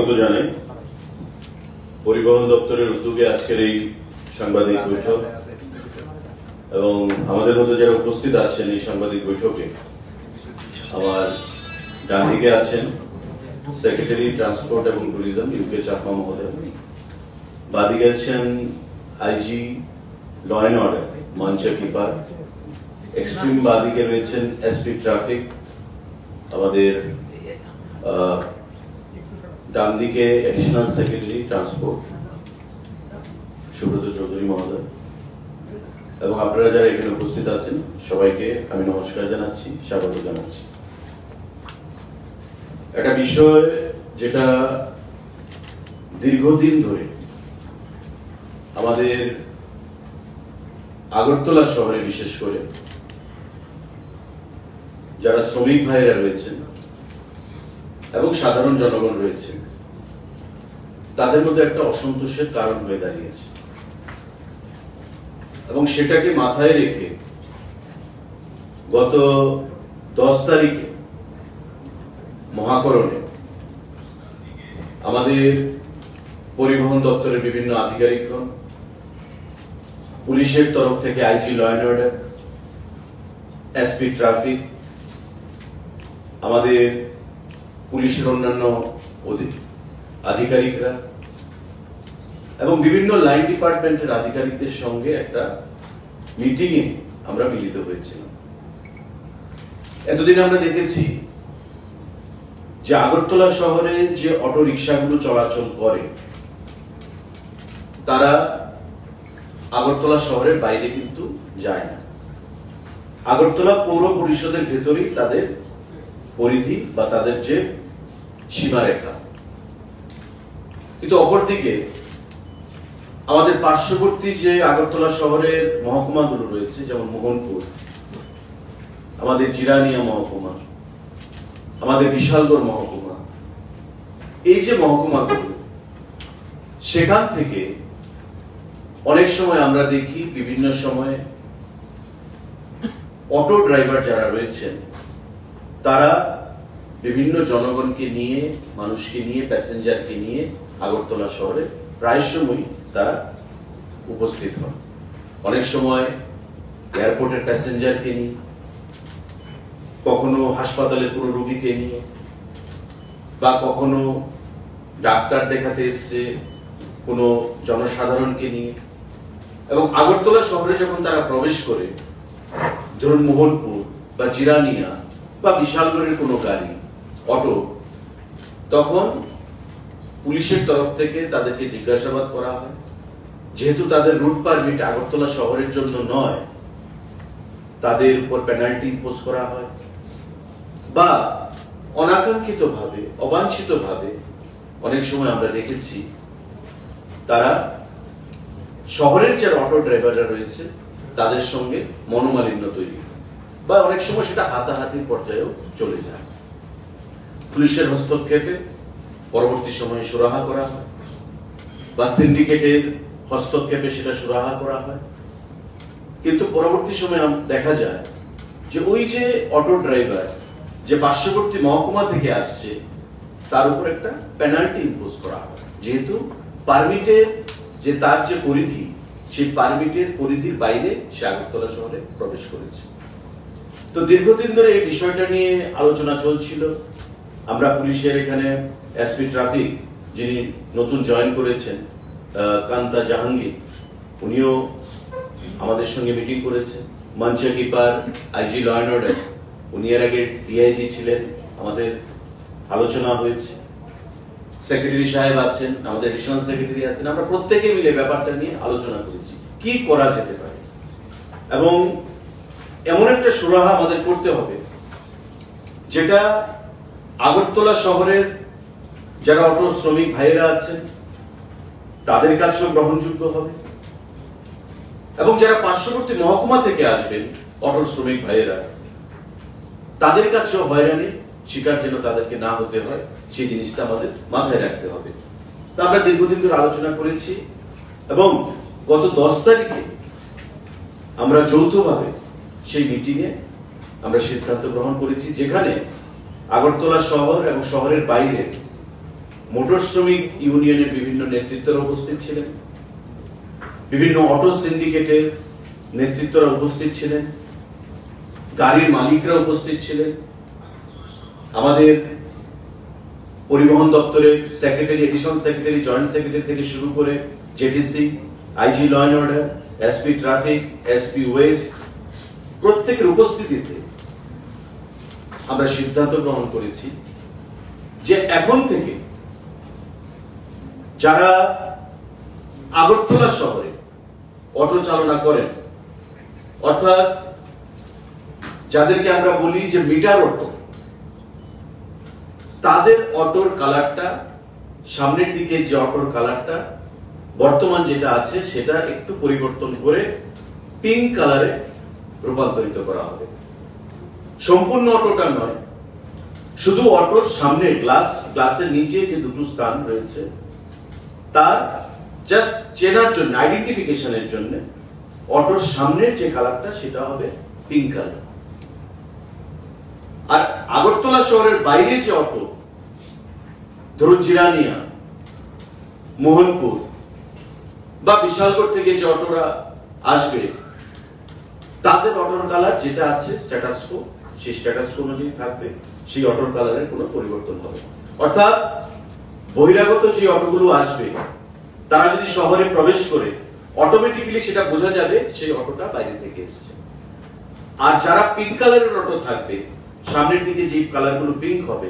স্বাগত জানাই পরিবহন দপ্তরের উদ্যোগে আজকের এই সাংবাদিক বৈঠক এবং আমাদের মধ্যে যারা উপস্থিত আছেন এই সাংবাদিক বৈঠকে আমার ডান দিকে আছেন সেক্রেটারি ট্রান্সপোর্ট এবং ট্যুরিজম ইউকে চাকমা মহোদয়, বাদিকে আছেন IG law and order Manchak Ipper, extreme বাদিকে রয়েছেন এসপি ট্রাফিক, আমাদের ডান দিকে additional secretary transport Subrata Chowdhury মহোদয়, এবং আপনারা যারা এখানে উপস্থিত আছেন সবাইকে আমি নমস্কার জানাচ্ছি, স্বাগত জানাচ্ছি। একটা বিষয় যেটা দীর্ঘদিন ধরে আমাদের আগরতলা শহরে বিশেষ করে যারা শ্রমিক ভাইরা রয়েছেন এবং সাধারণ জনগণ রয়েছে তাদের মধ্যে একটা অসন্তোষের কারণ হয়ে দাঁড়িয়েছে, এবং সেটাকে মাথায় রেখে গত 10 তারিখে মহাকরণে আমাদের পরিবহন দপ্তরের বিভিন্ন আধিকারিকগণ, পুলিশের তরফ থেকে IG law and order, SP traffic, আমাদের পুলিশের অন্যান্য আধিকারিকরা এবং বিভিন্ন লাইন ডিপার্টমেন্টের আধিকারিকদের সঙ্গে একটা মিটিংয়ে আমরা মিলিত হয়েছিলাম। এতদিন আমরা দেখেছি যে আগরতলা শহরে যে অটো রিক্সাগুলো চলাচল করে তারা আগরতলা শহরের বাইরে কিন্তু যায় না, আগরতলা পৌর পরিষদের ভেতরেই তাদের পরিধি বা তাদের যে সীমারেখা। কিন্তু অপরদিকে আমাদের পার্শ্ববর্তী যে আগরতলা শহরের মহকুমাগুলো রয়েছে, যেমন মোহনপুর, আমাদের জিরানিয়া মহকুমা, আমাদের বিশালগড় মহকুমা, এই যে মহকুমাগুলো, সেখান থেকে অনেক সময় আমরা দেখি বিভিন্ন সময়ে অটো ড্রাইভার যারা রয়েছেন তারা বিভিন্ন জনগণকে নিয়ে, মানুষকে নিয়ে, প্যাসেঞ্জারকে নিয়ে আগরতলা শহরে প্রায় সময় তারা উপস্থিত হন। অনেক সময় এয়ারপোর্টের প্যাসেঞ্জারকে নিয়ে, কখনো হাসপাতালের কোনো রোগীকে নিয়ে, বা কখনো ডাক্তার দেখাতে এসছে কোনো জনসাধারণকে নিয়ে। এবং আগরতলা শহরে যখন তারা প্রবেশ করে, ধরুন মোহনপুর বা জিরানিয়া বা বিশালগড়ের কোনো গাড়ি, অটো, তখন পুলিশের তরফ থেকে তাদেরকে জিজ্ঞাসাবাদ করা হয়। যেহেতু তাদের রুট পারমিট আগরতলা শহরের জন্য নয়, তাদের উপর পেনাল্টি ইম্পোজ করা হয়, বা অনাকাঙ্ক্ষিত ভাবে, অবাঞ্ছিত ভাবে অনেক সময় আমরা দেখেছি তারা শহরের যারা অটো ড্রাইভাররা রয়েছে তাদের সঙ্গে মনোমালিন্য তৈরি হয়, বা অনেক সময় সেটা হাতাহাতির পর্যায়েও চলে যায়। পুলিশের হস্তক্ষেপে পরবর্তী সময়ে সুরাহা করা হয়, বা সিন্ডিকেটের হস্তক্ষেপে সেটা সুরাহা করা হয়। কিন্তু পরবর্তী সময়ে দেখা যায় যে ওই যে অটো ড্রাইভার যে পার্শ্ববর্তী মহকুমা থেকে আসছে তার উপর একটা পেনাল্টি ইম্পোজ করা হয়, যেহেতু পারমিটের যে তার যে পরিধি, সেই পারমিটের পরিধির বাইরে সে আগরতলা শহরে প্রবেশ করেছে। তো দীর্ঘদিন ধরে এই বিষয়টা নিয়ে আলোচনা চলছিল। আমরা পুলিশের এখানে এসপি ট্রাফিক যিনি নতুন জয়েন করেছেন কান্তা জাহাঙ্গীর, উনিও আমাদের সঙ্গে মিটিং করেছেন। Manchak Ipper IG law and order, উনি এর আগে ডিআইজি ছিলেন, আমাদের আলোচনা হয়েছে। সেক্রেটারি সাহেব আছেন, আমাদের এডিশনাল সেক্রেটারি আছেন, আমরা প্রত্যেকে মিলে ব্যাপারটা নিয়ে আলোচনা করেছি কি করা যেতে পারে, এবং এমন একটা সুরাহা আমাদের করতে হবে যেটা আগরতলা শহরের যারা অটো শ্রমিক ভাইয়েরা আছেন তাদের কাছেও গ্রহণযোগ্য হবে, এবং যারা পার্শ্ববর্তী মহকুমা থেকে আসবেন অটো শ্রমিক ভাইয়েরা তাদের কাছেও হয়রানির শিকার যেন তাদেরকে না হতে হয়, সেই জিনিসটা আমাদের মাথায় রাখতে হবে। তা আমরা দীর্ঘদিন ধরে আলোচনা করেছি, এবং গত 10 তারিখে আমরা যৌথভাবে সেই মিটিংয়ে আমরা সিদ্ধান্ত গ্রহণ করেছি, যেখানে আগরতলা শহর এবং শহরের বাইরে মোটর শ্রমিক ইউনিয়নের বিভিন্ন নেতৃত্বরা উপস্থিত ছিলেন, বিভিন্ন অটো সিন্ডিকেটের নেতৃত্বরা উপস্থিত ছিলেন, গাড়ির মালিকরা উপস্থিত ছিলেন, আমাদের পরিবহন দপ্তরের secretary, additional secretary, joint secretary থেকে শুরু করে JTC, IG law and order, SP traffic, SP west, প্রত্যেকের উপস্থিতিতে আমরা সিদ্ধান্ত গ্রহণ করেছি যে এখন থেকে যারা আগরতলা শহরে অটো চালনা করেন, অর্থাৎ যাদেরকে আমরা বলি যে মিটার অটো, তাদের অটোর কালারটা, সামনের দিকে যে অটোর কালারটা বর্তমান যেটা আছে সেটা একটু পরিবর্তন করে পিঙ্ক কালারে রূপান্তরিত করা হবে। সম্পূর্ণ অটোটা নয়, শুধু অটোর সামনে গ্লাসের নিচে যে দুটো স্থান রয়েছে তার জাস্ট চেনার জন্য, আইডেন্টিফিকেশনের জন্য অটোর সামনের যে কালারটা সেটা হবে পিঙ্ক কালার। আর আগরতলা শহরের বাইরে যে অটো, ধরুন জিরানিয়া, মোহনপুর বা বিশালগড় থেকে যে অটোরা আসবে, তাদের অটোর কালার যেটা আছে স্ট্যাটাস কো, সেই স্ট্যাটাস কো অনুযায়ী থাকবে, সেই অটোর কালারের কোনো পরিবর্তন হবে। অর্থাৎ বহিরাগত যে অটোগুলো আসবে তারা যদি শহরে প্রবেশ করে অটোমেটিক্যালি সেটা বোঝা যাবে সেই অটোটা বাইরে থেকে এসেছে। আর যারা পিঙ্ক কালারের অটো থাকবে, সামনের দিকে যে কালারগুলো পিঙ্ক হবে,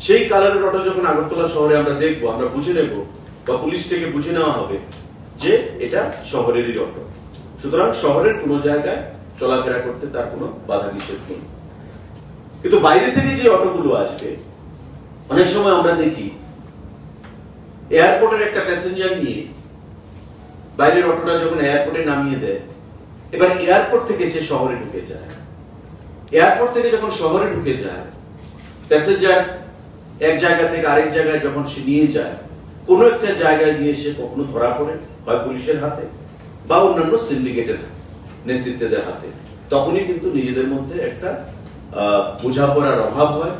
সেই কালারের অটো যখন আগরতলা শহরে আমরা দেখবো, আমরা বুঝে নেব বা পুলিশ থেকে বুঝে নেওয়া হবে যে এটা শহরেরই অটো। সুতরাং শহরের কোনো জায়গায় চলাফেরা করতে তার কোনো বাধা নিষেধ নেই। কিন্তু বাইরে থেকে যে অটোগুলো আসবে, অনেক সময় আমরা দেখি এয়ারপোর্টের একটা প্যাসেঞ্জার নিয়ে বাইরের অটোটা যখন এয়ারপোর্টে নামিয়ে দেয়, এবার এয়ারপোর্ট থেকে যে শহরে ঢুকে যায়, এয়ারপোর্ট থেকে যখন শহরে ঢুকে যায়, প্যাসেঞ্জার এক জায়গা থেকে আরেক জায়গায় যখন সে নিয়ে যায়, কোনো একটা জায়গায় গিয়ে সে কখনো ধরা পড়ে, হয় পুলিশের হাতে বা অন্যান্য সিন্ডিকেটের নেতৃত্বদের হাতে, তখনই কিন্তু নিজেদের মধ্যে একটা বোঝাপড়ার অভাব হয়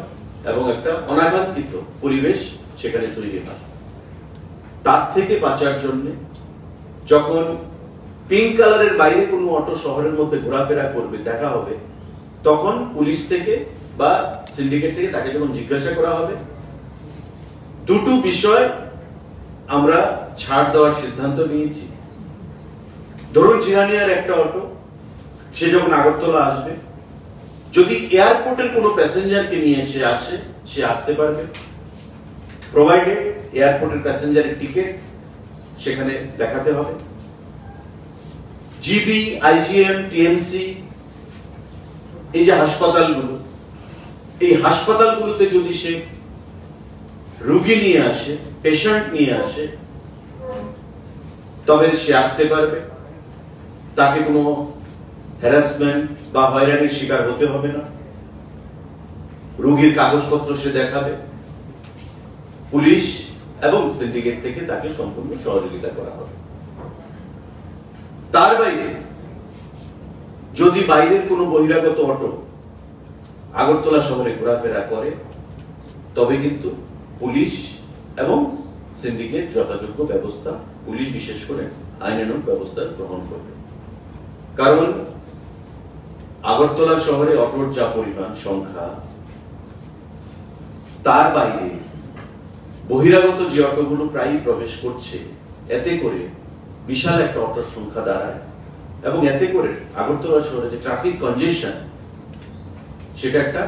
এবং একটা অনাকাঙ্ক্ষিত পরিবেশ সেখানে তৈরি হয়। তার থেকে বাঁচার জন্য যখন পিঙ্ক কালারের বাইরে কোনো অটো শহরের মধ্যে ঘোরাফেরা করবে, দেখা হবে, তখন পুলিশ থেকে বা সিন্ডিকেট থেকে তাকে যখন জিজ্ঞাসা করা হবে, দুটো বিষয় আমরা ছাড় দেওয়ার সিদ্ধান্ত নিয়েছি। ধরুন জিরানিয়ার একটা অটো, সে যখন আগরতলা আসবে, যদি এয়ারপোর্টের কোনো প্যাসেঞ্জারকে নিয়ে সে আসে, সে আসতে পারবে, প্রোভাইডেড এয়ারপোর্টের প্যাসেঞ্জারের টিকিট সেখানে দেখাতে হবে। জিবি, আইজিএম, টিএমসি, এই যে হাসপাতালগুলো, এই হাসপাতালগুলোতে যদি সে রোগী নিয়ে আসে, পেশেন্ট নিয়ে আসে, তবে সে আসতে পারবে, তাকে কোনো হ্যারাসমেন্ট বা হয়রানির শিকার হতে হবে না। রোগীর কাগজপত্র সে দেখাবে, পুলিশ এবং সিন্ডিকেট থেকে তাকে সম্পূর্ণ সহযোগিতা করা হবে। তার বাইরে যদি বাইরের কোনো বহিরাগত অটো আগরতলা শহরে ঘোরাফেরা করে, তবে কিন্তু পুলিশ এবং সিন্ডিকেট যথাযোগ্য ব্যবস্থা, পুলিশ বিশেষ করে আইনানুগ ব্যবস্থা গ্রহণ করবে। কারণ আগরতলা শহরে অটোর যা পরিমাণ সংখ্যা, তার বাইরে বহিরাগত যে অটোগুলো প্রায়ই প্রবেশ করছে, এতে করে বিশাল একটা অটোর সংখ্যা দাঁড়ায় এবং এতে করে আগরতলা শহরে যে ট্রাফিক কনজেশন, সেটা একটা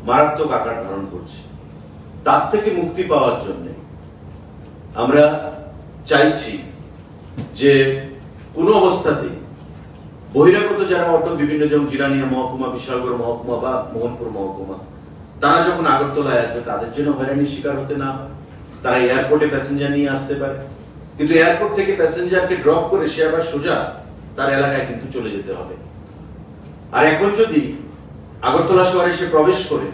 মারাত্মক আকার ধারণ করছে। তার থেকে মুক্তি পাওয়ার জন্য আমরা চাইছি যে কোনো অবস্থাতেই বহিরাগত যারা অটো, বিভিন্ন যেমন জিরানিয়া মহকুমা, বিশালগড় মহকুমা বা মোহনপুর মহকুমা, তারা যখন আগরতলায় আসবে তাদের জন্য হয়রানির শিকার হতে না হয়। তারা এয়ারপোর্টে প্যাসেঞ্জার নিয়ে আসতে পারে, কিন্তু এয়ারপোর্ট থেকে প্যাসেঞ্জারকে ড্রপ করে সে আবার সোজা তার এলাকায় কিন্তু চলে যেতে হবে। আর এখন যদি আগরতলা শহরে সে প্রবেশ করে,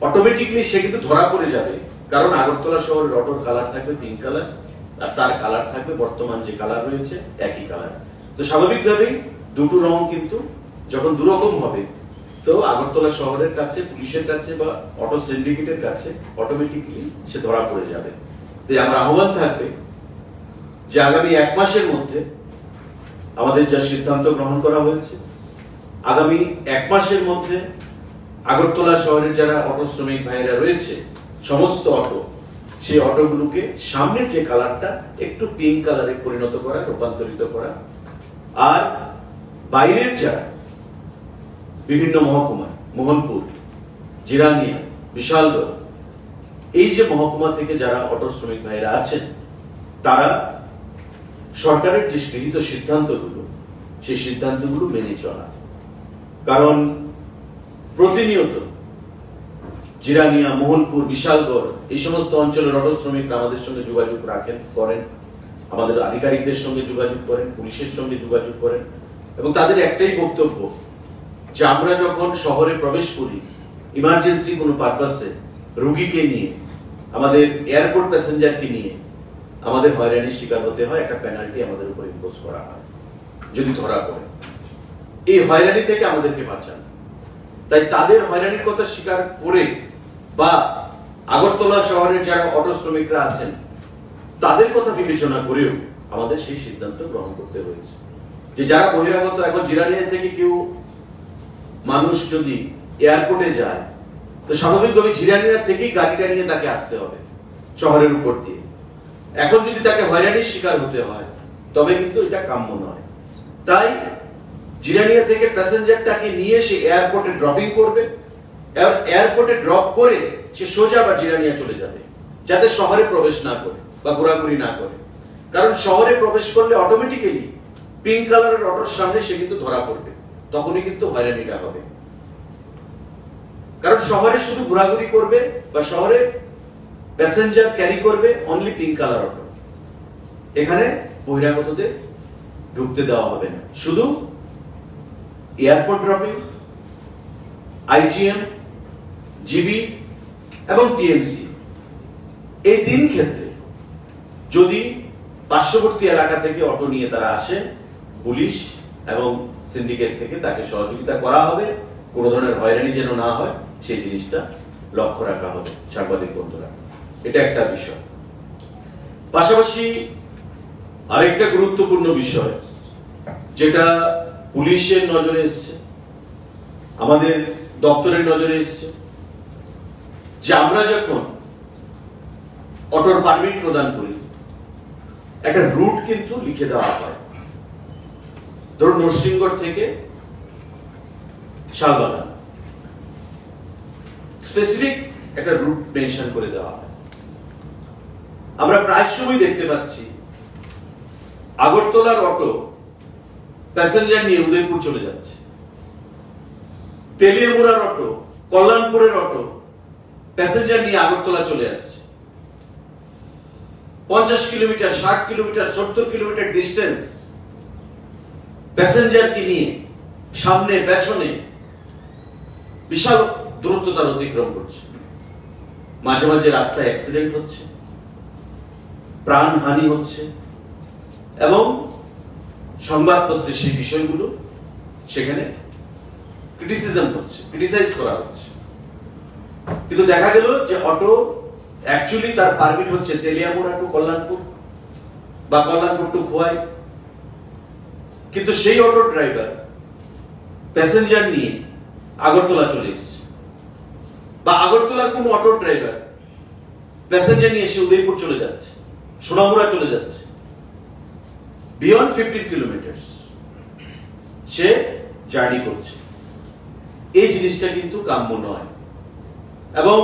অটোমেটিকলি সে কিন্তু ধরা পড়ে যাবে, কারণ আগরতলা শহরের অটোর কালার থাকবে পিঙ্ক কালার, আর তার কালার থাকবে বর্তমান যে কালার রয়েছে একই কালার। তো স্বাভাবিকভাবেই দুটো রং কিন্তু যখন দুরকম হবে, তো আগরতলা শহরের কাছে, পুলিশের কাছে বা অটো সিন্ডিকেটের কাছে অটোমেটিক্যালি সে ধরা পড়ে যাবে। তাই আমার আহ্বান থাকবে যে আগামী 1 মাসের মধ্যে আমাদের যা সিদ্ধান্ত গ্রহণ করা হয়েছে, আগামী 1 মাসের মধ্যে আগরতলা শহরের যারা অটো শ্রমিক ভাইরা রয়েছে, সমস্ত অটো, সেই অটোগুলোকে সামনের যে কালারটা একটু পিঙ্ক কালারে পরিণত করা, রূপান্তরিত করা। আর বাইরের যারা বিভিন্ন মহকুমা, মোহনপুর, জিরানিয়া, বিশালগড়, এই যে মহকুমা থেকে যারা অটো শ্রমিক ভাইরা আছেন, তারা সরকারের যে গৃহীত সিদ্ধান্তগুলো, সেই সিদ্ধান্তগুলো মেনে চলা। কারণ প্রতিনিয়ত জিরানিয়া, মোহনপুর, বিশালগড় এই সমস্ত অঞ্চলের অটো শ্রমিকরা আমাদের সঙ্গে যোগাযোগ করেন, আমাদের আধিকারিকদের সঙ্গে যোগাযোগ করেন, পুলিশের সঙ্গে যোগাযোগ করেন, এবং তাদের একটাই বক্তব্য যে আমরা যখন শহরে প্রবেশ করি ইমার্জেন্সি কোনো পারপাসে, রোগীকে নিয়ে, আমাদের এয়ারপোর্ট প্যাসেঞ্জারকে নিয়ে, আমাদের হয়রানির শিকার হতে হয়, একটা পেনাল্টি আমাদের উপর ইম্পোজ করা হয় যদি ধরা পড়ে। এই হয়রানি থেকে আমাদেরকে বাঁচান। তাই তাদের হয়রানির কথা স্বীকার করে বা আগরতলা শহরের যারা অটো শ্রমিকরা আছেন তাদের কথা বিবেচনা করেও আমাদের সেই সিদ্ধান্ত গ্রহণ করতে হয়েছে যে যারা বহিরাগত, এখন জিরানিয়া থেকে কেউ মানুষ যদি এয়ারপোর্টে যায় তো স্বাভাবিকভাবে জিরানিয়া থেকেই গাড়িটা নিয়ে তাকে আসতে হবে শহরের উপর দিয়ে। এখন যদি তাকে হয়রানির শিকার হতে হয় তবে কিন্তু এটা কাম্য নয়। তাই জিরানিয়া থেকে প্যাসেঞ্জারটাকে নিয়ে সে এয়ারপোর্টে ড্রপিং করবে, এয়ারপোর্টে ড্রপ করে সে সোজা আবার জিরানিয়া চলে যাবে, যাতে শহরে প্রবেশ না করে বা ঘোরাঘুরি না করে। কারণ শহরে প্রবেশ করলে অটোমেটিক্যালি পিঙ্ক কালারের অটোর সামনে সে কিন্তু ধরা পড়বে, তখনই কিন্তু হয়রানিটা হবে। কারণ শহরে শুধু ঘোরাঘুরি করবে বা শহরে প্যাসেঞ্জার ক্যারি করবে অনলি পিঙ্ক কালার অটো, এখানে বহিরাগতদের ঢুকতে দেওয়া হবে না। শুধু এয়ারপোর্ট ড্রপিং, আইজিএম, জিবি এবং টিএমসি, এই 3 ক্ষেত্রে যদি পার্শ্ববর্তী এলাকা থেকে অটো নিয়ে তারা আসে, পুলিশ এবং সিন্ডিকেট থেকে তাকে সহযোগিতা করা হবে, কোনো ধরনের হয়রানি যেন না হয় সেই জিনিসটা লক্ষ্য রাখা হবে সাংবাদিক বন্ধুরা। এটা একটা বিষয়। পাশাপাশি আরেকটা গুরুত্বপূর্ণ বিষয় যেটা পুলিশের নজরে এসছে, আমাদের দপ্তরের নজরে এসছে, যে আমরা যখন অটোর পারমিট প্রদান করি একটা রুট কিন্তু লিখে দেওয়া হয়। ধরুন নরসিংগড় থেকে শালবাগান, স্পেসিফিক একটা রুট মেনশন করে দেওয়া হয়। আমরা প্রায় সময় দেখতে পাচ্ছি আগরতলার অটো প্যাসেঞ্জার নিয়ে উদয়পুর চলে যাচ্ছে, তেলিয়ামুড়ার অটো, কল্যাণপুরের অটো প্যাসেঞ্জার নিয়ে আগরতলা চলে আসছে। 50 কিলোমিটার, 60 কিলোমিটার, 70 কিলোমিটার ডিস্টেন্স প্যাসেঞ্জারকে নিয়ে সামনে পেছনে বিশাল দূরত্ব তার অতিক্রম করছে। মাঝে মাঝে রাস্তায় অ্যাক্সিডেন্ট হচ্ছে, প্রাণহানি হচ্ছে, এবং সংবাদপত্রে সেই বিষয়গুলো সেখানে ক্রিটিসাইজ করা হচ্ছে। কিন্তু দেখা গেল যে অটো অ্যাকচুয়ালি তার পারমিট হচ্ছে তেলিয়ামুড়া টু কল্যাণপুর বা কল্যাণপুর টু খোয়াই, কিন্তু সেই অটো ড্রাইভার প্যাসেঞ্জার নিয়ে আগরতলা চলে এসেছে, বা আগরতলার কোন অটো ড্রাইভার প্যাসেঞ্জার নিয়ে সে উদয়পুর চলে যাচ্ছে, সোনামুড়া চলে যাচ্ছে, বিয়ন্ড 15 কিলোমিটার সে জার্নি করছে। এই জিনিসটা কিন্তু কাম্য নয়। এবং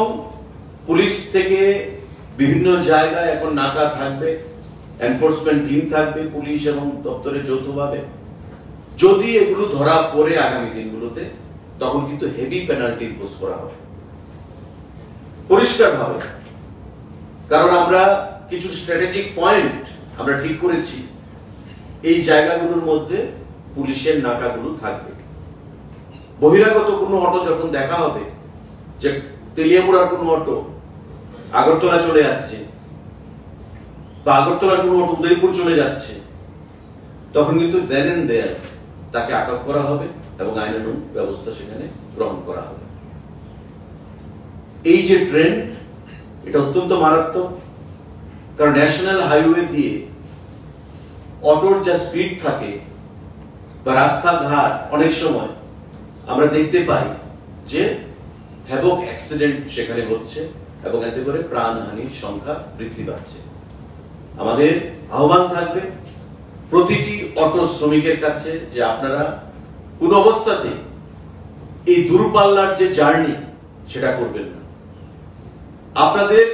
পুলিশ থেকে বিভিন্ন জায়গায় এখন নাকা থাকবে, এনফোর্সমেন্ট টিম থাকবে পুলিশ এবং দপ্তরের যৌথভাবে। যদি এগুলো ধরা পড়ে আগামী দিনগুলোতে, তখন কিন্তু হেভি পেনাল্টি ইম্পোজ করা হবে পরিষ্কারভাবে। কারণ আমরা কিছু স্ট্র্যাটেজিক পয়েন্ট আমরা ঠিক করেছি, এই জায়গাগুলোর মধ্যে পুলিশের নাকাগুলো থাকবে। বহিরাগত কোনো অটো যখন দেখা হবে যে তেলিয়ামুড়ার কোনো অটো আগরতলা চলে আসছে বা আগরতলার কোনো অটো উদয়পুর চলে যাচ্ছে, তখন কিন্তু দেন এন্ড দেয়ার তাকে আটক করা হবে এবং আইনানুগ ব্যবস্থা সেখানে গ্রহণ করা হবে। এই যে ট্রেন্ড, এটা অত্যন্ত মারাত্মক, কারণ ন্যাশনাল হাইওয়ে দিয়ে অটোর যা স্পিড থাকে বা রাস্তাঘাট অনেক সময় আমরা দেখতে পাই যে হ্যাভক অ্যাক্সিডেন্ট সেখানে হচ্ছে এবং এতে করে প্রাণহানির সংখ্যা বৃদ্ধি পাচ্ছে। আমাদের আহ্বান থাকবে প্রতিটি অটো শ্রমিকের কাছে যে আপনারা কোন অবস্থাতে এই দূরপাল্লার যে জার্নি সেটা করবেন না। আপনাদের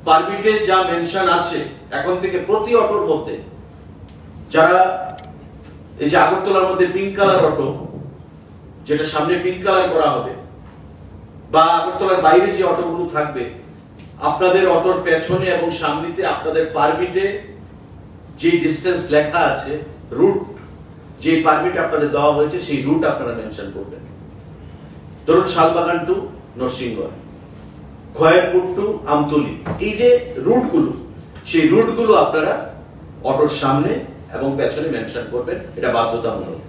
পারমিটে যা মেনশন আছে এখন থেকে প্রতি অটোর মধ্যে, যারা এই যে আগরতলার মধ্যে পিঙ্ক কালার অটো, যেটা সামনে পিঙ্ক কালার করা হবে, বা আগরতলার বাইরে যে অটোগুলো থাকবে, আপনাদের অটোর পেছনে এবং সামনেতে আপনাদের পারমিটে যে ডিস্টেন্স লেখা আছে, রুট যে পারমিট আপনাদের দেওয়া হয়েছে সেই রুট আপনারা মেনশন করবেন। ধরুন শালবাগান টু নরসিংগড়, খয়েরপুর টু আমতলী, এই যে রুটগুলো, সেই রুটগুলো আপনারা অটোর সামনে এবং পেছনে মেনশন করবেন, এটা বাধ্যতামূলক।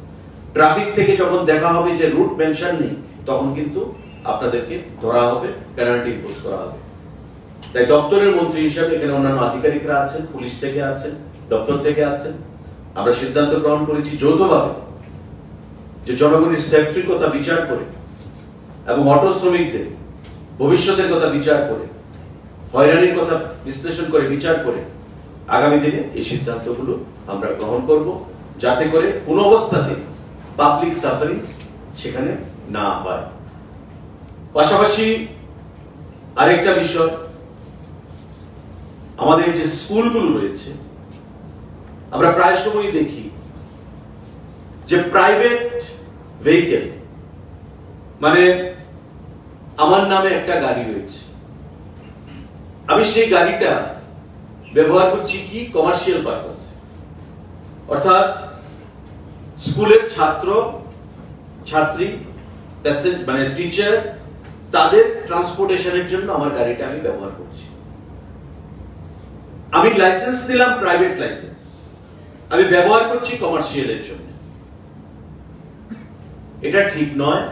ট্রাফিক থেকে যখন দেখা হবে যে রুট মেনশন নেই, তখন কিন্তু আপনাদেরকে ধরা হবে, পেনাল্টি ইম্পোজ করা হবে। তাই দপ্তরের মন্ত্রী হিসাবে এখানে অন্যান্য আধিকারিকরা আছেন, পুলিশ থেকে আছেন, দপ্তর থেকে আছেন, আমরা সিদ্ধান্ত গ্রহণ করেছি যৌথভাবে যে জনগণের সেফটির কথা বিচার করে এবং অটো শ্রমিকদের ভবিষ্যতের কথা বিচার করে, হয়রানির কথা বিশ্লেষণ করে বিচার করে আগামী দিনে এই সিদ্ধান্তগুলো আমরা গ্রহণ করব, যাতে করে কোন অবস্থাতে পাবলিক সাফারিংস সেখানে না হয়। পাশাপাশি আরেকটা বিষয়, আমাদের যে স্কুলগুলো রয়েছে, আমরা প্রায় সময় দেখি যে প্রাইভেট ভেহিকেল, মানে আমার নামে একটা গাড়ি রয়েছে, আমি সেই গাড়িটা ব্যবহার করছি কি কমার্শিয়াল পারপাসে, অর্থাৎ স্কুলের ছাত্র ছাত্রী মানে টিচার তাদের ট্রান্সপোর্টেশনের জন্য আমার গাড়িটা আমি ব্যবহার করছি। আমি লাইসেন্স দিলাম প্রাইভেট লাইসেন্স, আমি ব্যবহার করছি কমার্শিয়ালের জন্য। এটা ঠিক নয়,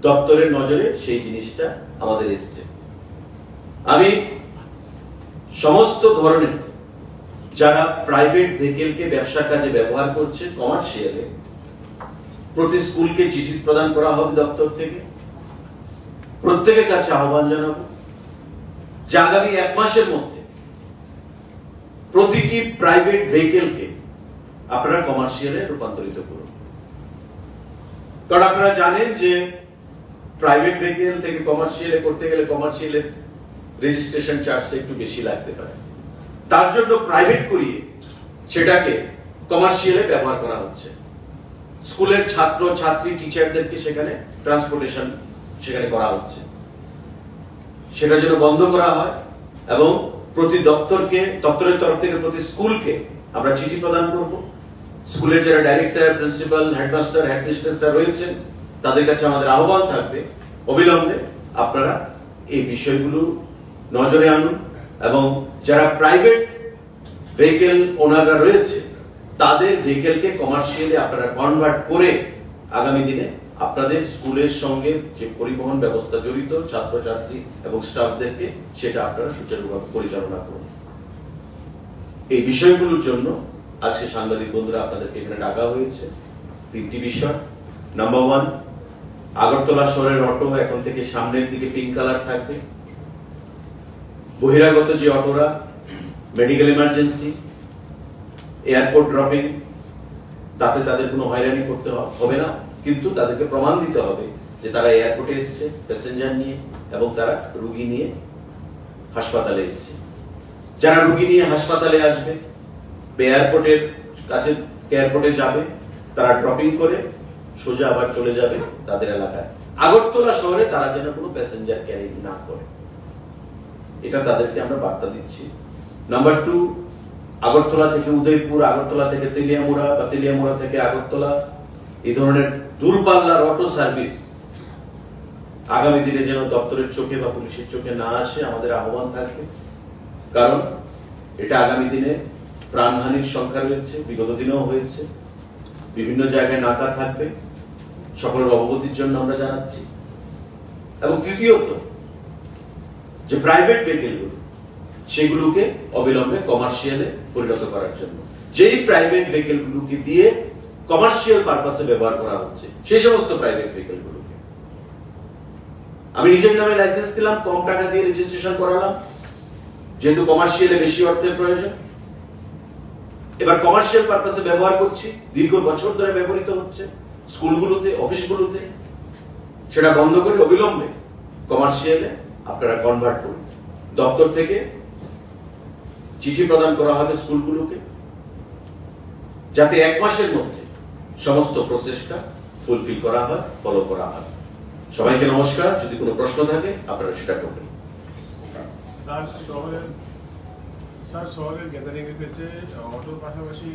দপ্তরের নজরে সেই জিনিসটা আমাদের এসছে। আমি সমস্ত ধরনের যারা প্রাইভেট ভেহিকেলকে ব্যবসার কাজে ব্যবহার করছে কমার্শিয়ালে, প্রতি স্কুলকে চিঠি প্রদান করা হবে দপ্তর থেকে, প্রত্যেকের কাছে আহ্বান জানাবো যে আগামী 1 মাসের মধ্যে প্রতিটি প্রাইভেট ভেহিকেলকে আপনারা কমার্শিয়ালে রূপান্তরিত করুন। কারণ আপনারা জানেন যে প্রাইভেট ভেহিকেল থেকে কমার্শিয়ালে করতে গেলে কমার্শিয়ালের রেজিস্ট্রেশন চার্জটা একটু বেশি লাগতে পারে, তার জন্য প্রাইভেট করিয়ে সেটাকে কমার্শিয়ালে ব্যবহার করা হচ্ছে। স্কুলের ছাত্র ছাত্রী টিচারদেরকে সেখানে ট্রান্সপোর্টেশন সেখানে করা হচ্ছে, সেটা যেন বন্ধ করা হয় এবং প্রতি দপ্তরের তরফ থেকে প্রতি স্কুলকে আমরা চিঠি প্রদান করব। স্কুলের যারা ডাইরেক্টর, প্রিন্সিপাল, হেডমাস্টার, হেডমিস্ট্রেসরা রয়েছেন, তাদের কাছে আমাদের আহ্বান থাকবে অবিলম্বে আপনারা এই বিষয়গুলো নজরে আনুন এবং যারা প্রাইভেট ভেহিকেল ওনাররা রয়েছে তাদের ভেহিকেলকে কমার্শিয়ালি আপনারা কনভার্ট করে আগামী দিনে আপনাদের স্কুলের সঙ্গে যে পরিবহন ব্যবস্থা জড়িত ছাত্রছাত্রী এবং স্টাফদেরকে সেটা আপনারা সুচারুভাবে পরিচালনা করুন। এই বিষয়গুলোর জন্য আজকে সাংবাদিক বন্ধুরা আপনাদেরকে এখানে ডাকা হয়েছে। 3টি বিষয়। নাম্বার 1, আগরতলা শহরের অটো এখন থেকে সামনের দিকে পিঙ্ক কালার থাকবে। বহিরাগত যে অটোরা মেডিকেল ইমার্জেন্সি, এয়ারপোর্ট ড্রপিং, তাতে তাদের কোনো হয়রানি করতে হবে না, কিন্তু তাদেরকে প্রমাণ দিতে হবে যে তারা এয়ারপোর্টে এসেছে প্যাসেঞ্জার নিয়ে এবং তারা রোগী নিয়ে হাসপাতালে এসেছে। যারা রোগী নিয়ে হাসপাতালে আসবে, এয়ারপোর্টের কাছে এয়ারপোর্টে যাবে, তারা ড্রপিং করে সোজা আবার চলে যাবে তাদের এলাকায়। আগরতলা শহরে তারা যেন কোনো প্যাসেঞ্জার ক্যারি না করে, এটা তাদেরকে আমরা বার্তা দিচ্ছি। নাম্বার 2, আগরতলা থেকে উদয়পুর, আগরতলা থেকে তেলিয়ামুড়া বা তেলিয়ামুড়া থেকে আগরতলা, এই ধরনের দূরপাল্লার অটো সার্ভিস আগামী দিনে যেন দপ্তরের চোখে বা পুলিশের চোখে না আসে আমাদের আহ্বান থাকবে। কারণ এটা আগামী দিনে প্রাণহানির সংখ্যা রয়েছে, বিগত দিনেও হয়েছে। বিভিন্ন জায়গায় নাকা থাকবে, সকলের অবগতির জন্য আমরা জানাচ্ছি। এবং তৃতীয়ত, যে প্রাইভেট ভেহিকেলগুলো সেগুলোকে অবিলম্বে কমার্শিয়ালে পরিণত করার জন্য, যেই প্রাইভেট ভেহিকেলগুলোকে দিয়ে কমার্শিয়াল পারপাসে ব্যবহার করা হচ্ছে সেই সমস্ত প্রাইভেট ভেহিকেলগুলোকে, আমি নিজের নামে লাইসেন্স দিলাম, কম টাকা দিয়ে রেজিস্ট্রেশন করালাম, যেহেতু কমার্শিয়ালে বেশি অর্থের প্রয়োজন, এবার কমার্শিয়াল পারপাসে ব্যবহার করছি, দীর্ঘ বছর ধরে ব্যবহৃত হচ্ছে স্কুলগুলোতে, অফিসগুলোতে, সেটা বন্ধ করে অবিলম্বে কমার্শিয়ালে আপনারা কনভার্ট করুন। দপ্তর থেকে চিঠি প্রদান করা হবে স্কুলগুলোকে, যাতে 1 মাসের মধ্যে সমস্ত প্রসেসটা ফুলফিল করা হয়, ফলো করা হয়। সবাইকে নমস্কার। যদি কোনো প্রশ্ন থাকে আপনারা সেটা করবেন। স্যার, শহরের গ্যাদারিং এর ক্ষেত্রে অটোর পাশাপাশি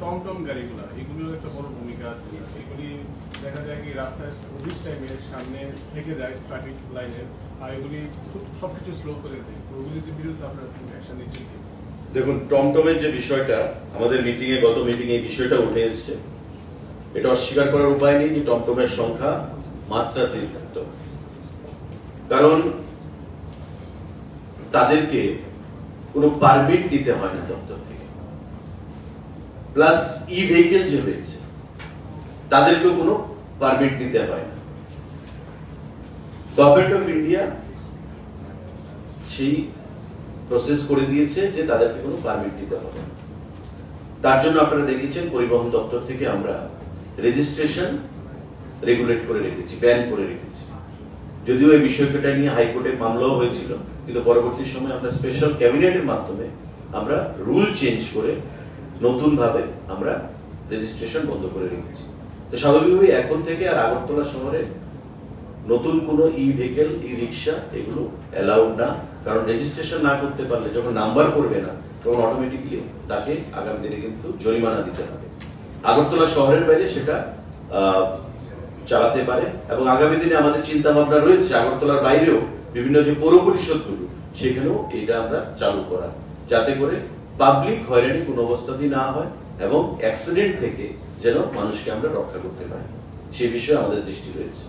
টমটম গাড়িগুলো, এগুলোর একটা বড় ভূমিকা আছে। এগুলি দেখা যায় কি রাস্তায় অফিস টাইমে সামনে থেকে যায় ট্রাফিক লাইনের, আর এগুলি খুব সবকিছু স্লো করে দেয়। তো ওগুলির বিরুদ্ধে আপনারা অ্যাকশন নিচ্ছেন কি? দেখুন, টমটমের যে বিষয়টা আমাদের গত মিটিং এই বিষয়টা উঠে এসেছে। এটা অস্বীকার করার উপায় নেই যে টমটমের সংখ্যা মাত্রাতিরিক্ত, কারণ তাদেরকে কোনো পারমিট নিতে হয় না দপ্তর থেকে। প্লাস ই ভেহিকেল যে রয়েছে তাদেরকেও কোনো পারমিট নিতে হয় না। গভর্নমেন্ট অফ ইন্ডিয়া সেই প্রসেস করে দিয়েছে যে তাদেরকে কোনো পারমিট নিতে হবে না। তার জন্য আপনারা দেখেছেন পরিবহন দপ্তর থেকে আমরা রেজিস্ট্রেশন রেগুলেট করে রেখেছি, ব্যান করে রেখেছি। যদিও এই বিষয়টা নিয়ে হাইকোর্টে মামলাও হয়েছিল, কিন্তু পরবর্তী সময় আমরা স্পেশাল ক্যাবিনেটের মাধ্যমে আমরা রুল চেঞ্জ করে নতুন ভাবে আমরা রেজিস্ট্রেশন বন্ধ করে রেখেছি। তো স্বাভাবিকভাবেই এখন থেকে আর আগরতলা শহরে নতুন কোনো ই ভেহিকেল, ই রিক্সা এগুলো অ্যালাউড না। কারণ রেজিস্ট্রেশন না করতে পারলে যখন নাম্বার পড়বে না তখন অটোমেটিকলি তাকে আগামী দিনে কিন্তু জরিমানা দিতে হবে। আগরতলা শহরের বাইরে সেটা চালাতে পারে, এবং আগামী দিনে আমাদের চিন্তা ভাবনা রয়েছে আগরতলার বাইরেও বিভিন্ন যে পৌর পরিষদগুলো সেখানেও এটা আমরা চালু করা, যাতে করে পাবলিক হয়রানি কোনো অবস্থাতেই না হয় এবং অ্যাক্সিডেন্ট থেকে যেন মানুষকে আমরা রক্ষা করতে পারি, সেই বিষয়ে আমাদের দৃষ্টি রয়েছে।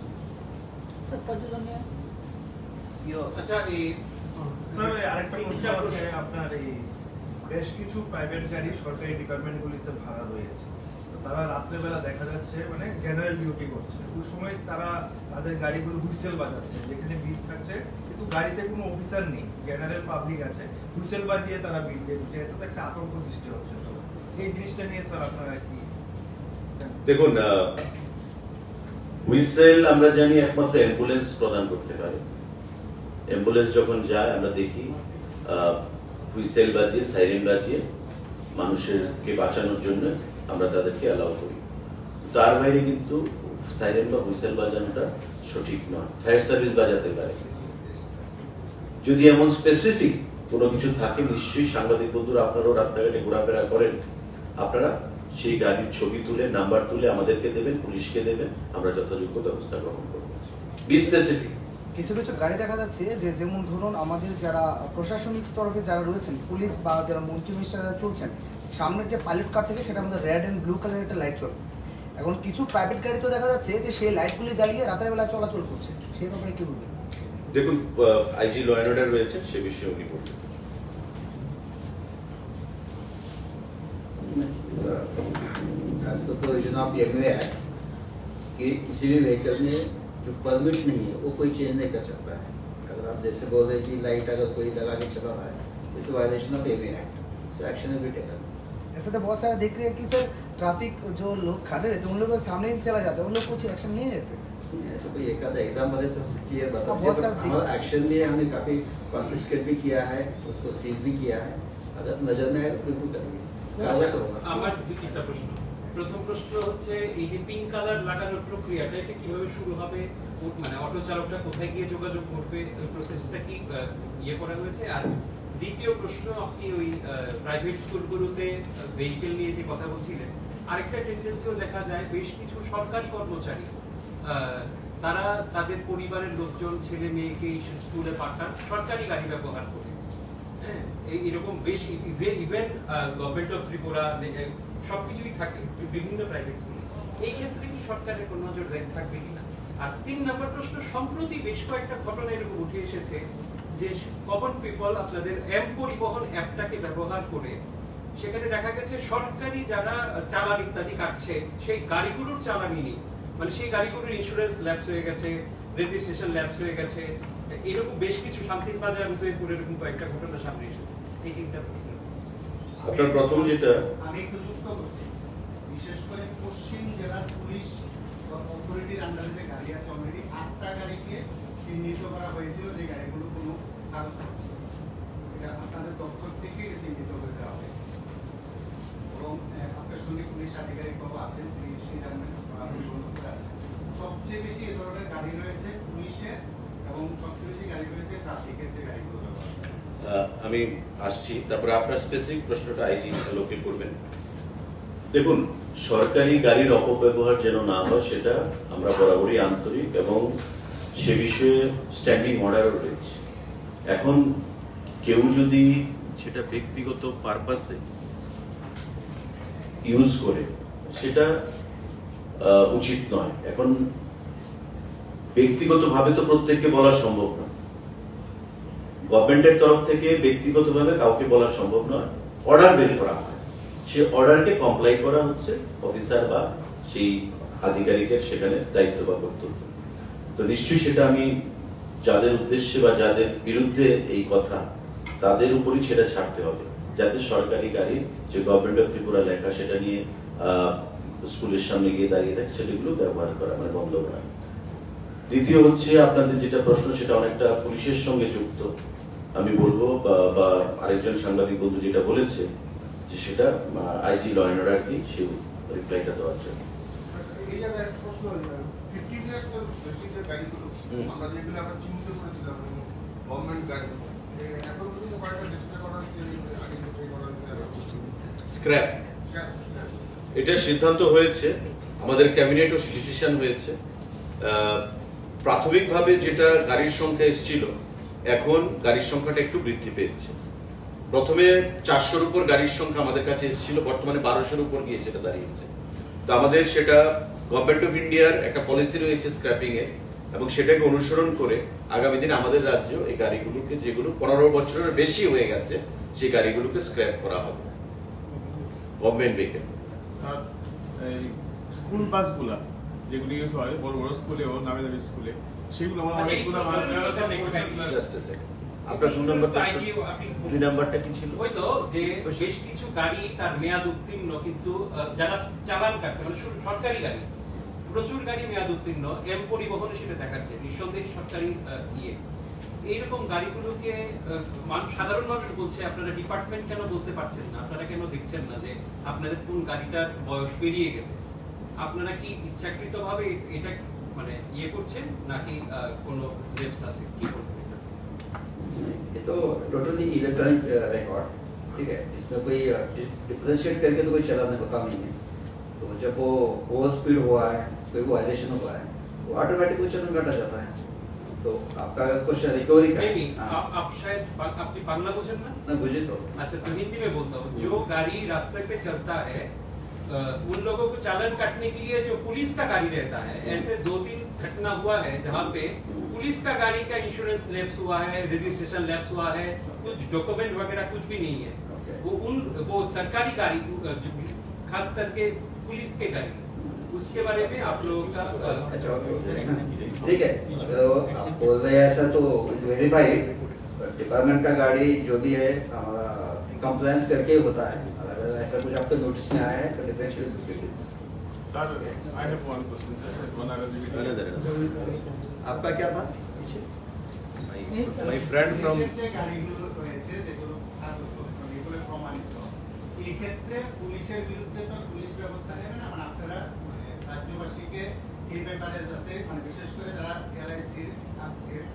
আরেকটা প্রশ্ন হচ্ছে, আপনার এই বেশ কিছু প্রাইভেট গাড়ি সরকারি ডিপার্টমেন্টগুলিতে ভাড়া রয়েছে, তারা রাত্রেবেলা দেখা যাচ্ছে মানে জেনারেল ডিউটি করছে, ওই সময় তারা তাদের গাড়িগুলো হুইসেল বাজাচ্ছে, যেখানে ভিড় থাকছে কিন্তু গাড়িতে কোনো অফিসার নেই, জেনারেল পাবলিক আছে, হুইসেল বাজিয়ে তারা ভিড় দিয়ে দিচ্ছে, এতে তো একটা আতঙ্ক সৃষ্টি হচ্ছে। এই জিনিসটা নিয়ে স্যার আপনারা কি? দেখুন, হুইসেল আমরা জানি একমাত্র অ্যাম্বুলেন্স প্রদান করতে পারে। অ্যাম্বুলেন্স যখন যায় আমরা দেখি হুইসেল বাজিয়ে, সাইরেন বাজিয়ে মানুষেরকে বাঁচানোর জন্য আমরা তাদেরকে অ্যালাউ করি। তার বাইরে কিন্তু সাইরেন বা হুইসেল বাজানোটা সঠিক নয়। ফায়ার সার্ভিস বাজাতে পারে। যদি এমন স্পেসিফিক কোনো কিছু থাকে, নিশ্চয়ই সাংবাদিক বন্ধুরা আপনারাও রাস্তাঘাটে ঘোরাফেরা করেন, আপনারা সেই গাড়ির ছবি তুলে, নাম্বার তুলে আমাদেরকে দেবেন, পুলিশকে দেবেন, আমরা যথাযোগ্য ব্যবস্থা গ্রহণ করবো। B specific. কিছু কিছু গাড়ি দেখা যাচ্ছে যে, যেমন ধরুন আমাদের যারা প্রশাসনিক তরফে যারা রয়েছেন, পুলিশ বা যারা মন্ত্রী মিনিস্টার যারা চলছেন, সামনের যে পাইলট কার থেকে সেটা আমাদের রেড অ্যান্ড ব্লু কালারের একটা লাইট চলবে। এখন কিছু প্রাইভেট গাড়ি তো দেখা যাচ্ছে যে সেই লাইটগুলি জ্বালিয়ে রাতের বেলায় চলাচল করছে, সেই ব্যাপারে কি বলবেন? দেখুন, আইজি ল অ্যান্ড অর্ডার রয়েছে, সে বিষয়ে উনি বলবেন। As per provision of the MUA Act कि किसी भी व्हीकल में जो परमिट नहीं है वो कोई चेंज नहीं कर सकता है। अगर आप जैसे बोल रहे कि लाइट अगर कोई लगा के चला रहा है, it's violation of MUA Act, so action will be taken. ऐसा तो बहुत सारा देख रहे हैं कि सर ट्रैफिक जो लोग खड़े रहते हैं उन लोगों के सामने ही चला जाता है, उन लोग कुछ एक्शन नहीं लेते। ऐसा कोई एक आधा एग्जाम्पल है तो क्लियर बता दीजिए। हमारा एक्शन भी हमने काफी कॉन्फिस्केट भी किया है, उसको सीज भी किया है, अगर नजर में आए तो बिल्कुल करेंगे। আমার দুইটা প্রশ্ন। প্রথম প্রশ্ন হচ্ছে, এই যে পিঙ্ক কালার লাগানোর প্রক্রিয়াটা এটা কিভাবে শুরু হবে, মানে অটো চালকরা কোথায় গিয়ে যোগাযোগ করবে, প্রসেসটা কি ইয়ে করা হয়েছে? আর দ্বিতীয় প্রশ্ন, আপনি ওই প্রাইভেট স্কুলগুলোতে ভেহিকেল নিয়ে যে কথা বলছিলেন, আরেকটা টেন্ডেন্সিও দেখা যায় বেশ কিছু সরকারি কর্মচারী তারা তাদের পরিবারের লোকজন, ছেলে মেয়েকে স্কুলে পাঠান সরকারি গাড়ি ব্যবহার করে। এরকম বেশ ইভেন গভর্নমেন্ট অফ ত্রিপুরা সবকিছুই থাকে বিভিন্ন প্রাইভেট স্কুলে। এই ক্ষেত্রে কি সরকারের কোনো নজর থাকবে কিনা? আর 3 নম্বর প্রশ্ন, সম্প্রতি বেশ কয়েকটা ঘটনা এরকম উঠে এসেছে যে কমন পিপল আপনাদের এম পরিবহন অ্যাপটাকে ব্যবহার করে সেখানে দেখা গেছে সরকারি যারা চালান ইত্যাদি কাটছে সেই গাড়িগুলোর চালানি নেই, মানে সেই গাড়িগুলোর ইন্স্যুরেন্স ল্যাপস হয়ে গেছে, রেজিস্ট্রেশন ল্যাপস হয়ে গেছে, এরকম বেশ কিছু শান্তির বাজার উদয়পুর এরকম কয়েকটা ঘটনা সামনে এসেছে। এই 3টা প্রশ্ন। আপনার প্রথম যেটা আমি একটু যুক্ত করছি, বিশেষ করে পশ্চিম জেলার পুলিশ অথরিটির আন্ডারে যে গাড়ি আছে অলরেডি 8টা গাড়িকে চিহ্নিত করা হয়েছিল যে গাড়িগুলো কোনো কাগজপত্র, এটা আপনাদের দপ্তর থেকে চিহ্নিত করে দেওয়া হয়েছে এবং আপনার সঙ্গে পুলিশ আধিকারিকরাও আছেন, তিনি নিশ্চয়ই জানবেন বা আছেন। সবচেয়ে বেশি এ ধরনের গাড়ি রয়েছে পুলিশের এবং সবচেয়ে বেশি গাড়ি রয়েছে ট্রাফিকের যে গাড়িগুলো ব্যবহার করে। আমি আসছি, তারপরে আপনার স্পেসিফিক প্রশ্নটা আইজি লোকে করবেন। দেখুন, সরকারি গাড়ির অপব্যবহার যেন না হয় সেটা আমরা বরাবরই আন্তরিক এবং সে বিষয়ে স্ট্যান্ডিং অর্ডারও রয়েছে। এখন কেউ যদি সেটা ব্যক্তিগত পারপাসে ইউজ করে সেটা উচিত নয়। এখন ব্যক্তিগতভাবে তো প্রত্যেককে বলা সম্ভব নয়, গভর্নমেন্টের তরফ থেকে ব্যক্তিগতভাবে কাউকে বলা সম্ভব নয়, অর্ডার বের করা হয়, সে অর্ডারকে কমপ্লাই করা হচ্ছে অফিসার বা সেই আধিকারিকের সেখানে দায়িত্ব বা কর্তব্য। তো নিশ্চয়ই সেটা আমি যাদের উদ্দেশ্যে বা যাদের বিরুদ্ধে এই কথা তাদের উপরই সেটা ছাড়তে হবে, যাতে সরকারি গাড়ি যে গভর্নমেন্ট অফ ত্রিপুরা লেখা সেটা নিয়ে স্কুলের সামনে গিয়ে দাঁড়িয়ে থাকে সেগুলো ব্যবহার করা মানে বন্ধ করা। দ্বিতীয় হচ্ছে আপনাদের যেটা প্রশ্ন সেটা অনেকটা পুলিশের সঙ্গে যুক্ত। আমি বলবো বা আরেকজন সাংবাদিক বন্ধু যেটা বলেছে যে সেটা আইজি ল অ্যান্ড অর্ডার কি সে রিপ্লাইটা দেওয়ার জন্য। এই জায়গায় একটা প্রশ্ন, 15 ইয়ার্স এর বেশি যে গাড়িগুলো আমরা যেগুলো আমরা চিহ্নিত করেছিলাম গভর্নমেন্ট গাড়ি, এখন কিন্তু কয়েকটা ডিসপ্লে করা হচ্ছে, আইডেন্টিফাই করা হচ্ছে স্ক্র্যাপ। এটা সিদ্ধান্ত হয়েছে, আমাদের ক্যাবিনেটও ডিসিশন হয়েছে। প্রাথমিকভাবে যেটা গাড়ির সংখ্যা এসেছিল এখন গাড়ির সংখ্যাটা একটু বৃদ্ধি পেয়েছে। প্রথমে 400-র উপর গাড়ির সংখ্যা আমাদের কাছে এসেছিল, বর্তমানে 1200-র উপর গিয়ে সেটা দাঁড়িয়েছে। তো আমাদের সেটা গভর্নমেন্ট অফ ইন্ডিয়ার একটা পলিসি রয়েছে স্ক্র্যাপিং এর, এবং সেটাকে অনুসরণ করে আগামী দিনে আমাদের রাজ্য এই গাড়িগুলোকে যেগুলো 15 বছরের বেশি হয়ে গেছে সেই গাড়িগুলোকে স্ক্র্যাপ করা হবে গভর্নমেন্ট ভেহিকেল। স্যার, এই স্কুল বাসগুলা যেগুলো ইউজ হয় বড় বড় স্কুলে ও নামে দামি স্কুলে, সেগুলো আমার অনেকগুলো জাস্ট আ সেকেন্ড, আপনার 2 নাম্বারটা কি ছিল? ওই তো যে বেশ কিছু গাড়ি তার মেয়াদ উত্তীর্ণ কিন্তু যারা চালান কাটছে মানে সরকারি গাড়ি, প্রচুর গাড়ি মেয়াদ উত্তীর্ণ, এম পরিবহনে সেটা দেখাচ্ছে নিঃসন্দেহে সরকারি ইয়ে। এইরকম গাড়িগুলোকে সাধারণ মানুষ বলছে আপনারা ডিপার্টমেন্ট কেন বলতে পারছেন না, আপনারা কেন দেখছেন না যে আপনাদের কোন গাড়িটার বয়স পেরিয়ে গেছে? আপনারা কি ইচ্ছাকৃতভাবে এটা মানে ইয়ে করছেন নাকি কোনো লেপস আছে, কি করবেন? ये तो टोटली इलेक्ट्रॉनिक रिकॉर्ड, ठीक है, इसमें कोई डिफरेंशिएट करके तो कोई चलान होता नहीं है। तो जब वो ओवर स्पीड हुआ है, कोई वायलेशन हुआ है, वो ऑटोमेटिक चलान काटा जाता है। तो आपका क्वेश्चन रिकवरी का नहीं, आप शायद आपकी बांग्ला बुझे ना बुझे तो अच्छा, तो हिंदी में बोलता हूँ। जो गाड़ी रास्ते पे चलता है उन लोगों को चालान काटने के लिए जो पुलिस का गाड़ी रहता है, ऐसे 2-3 घटना हुआ है जहाँ पे पुलिस का गाड़ी का इंश्योरेंस लैप्स हुआ है, रजिस्ट्रेशन लैप्स हुआ है, कुछ डॉक्यूमेंट वगैरह कुछ भी नहीं है। वो सरकारी गाड़ी खास करके पुलिस के गाड़ी, उसके बारे में आप लोगों का ठीक है। आप बोल रहे हैं ऐसा तो वेरीफाइड डिपार्टमेंट का गाड़ी जो भी है हमारा कंप्लायंस करके होता है। अगर ऐसा कुछ आपके नोटिस में आया है तो differential Sir, I have one question. One आपका क्या था? My friend from যে গাড়িগুলো রয়েছে যেগুলো কাগজপত্র এগুলো প্রমাণিত, এই ক্ষেত্রে পুলিশের বিরুদ্ধে তো পুলিশ ব্যবস্থা নেবে না, মানে আপনারা মানে রাজ্যবাসীকে এই ব্যাপারে যাতে মানে বিশেষ করে যারা এলআইসি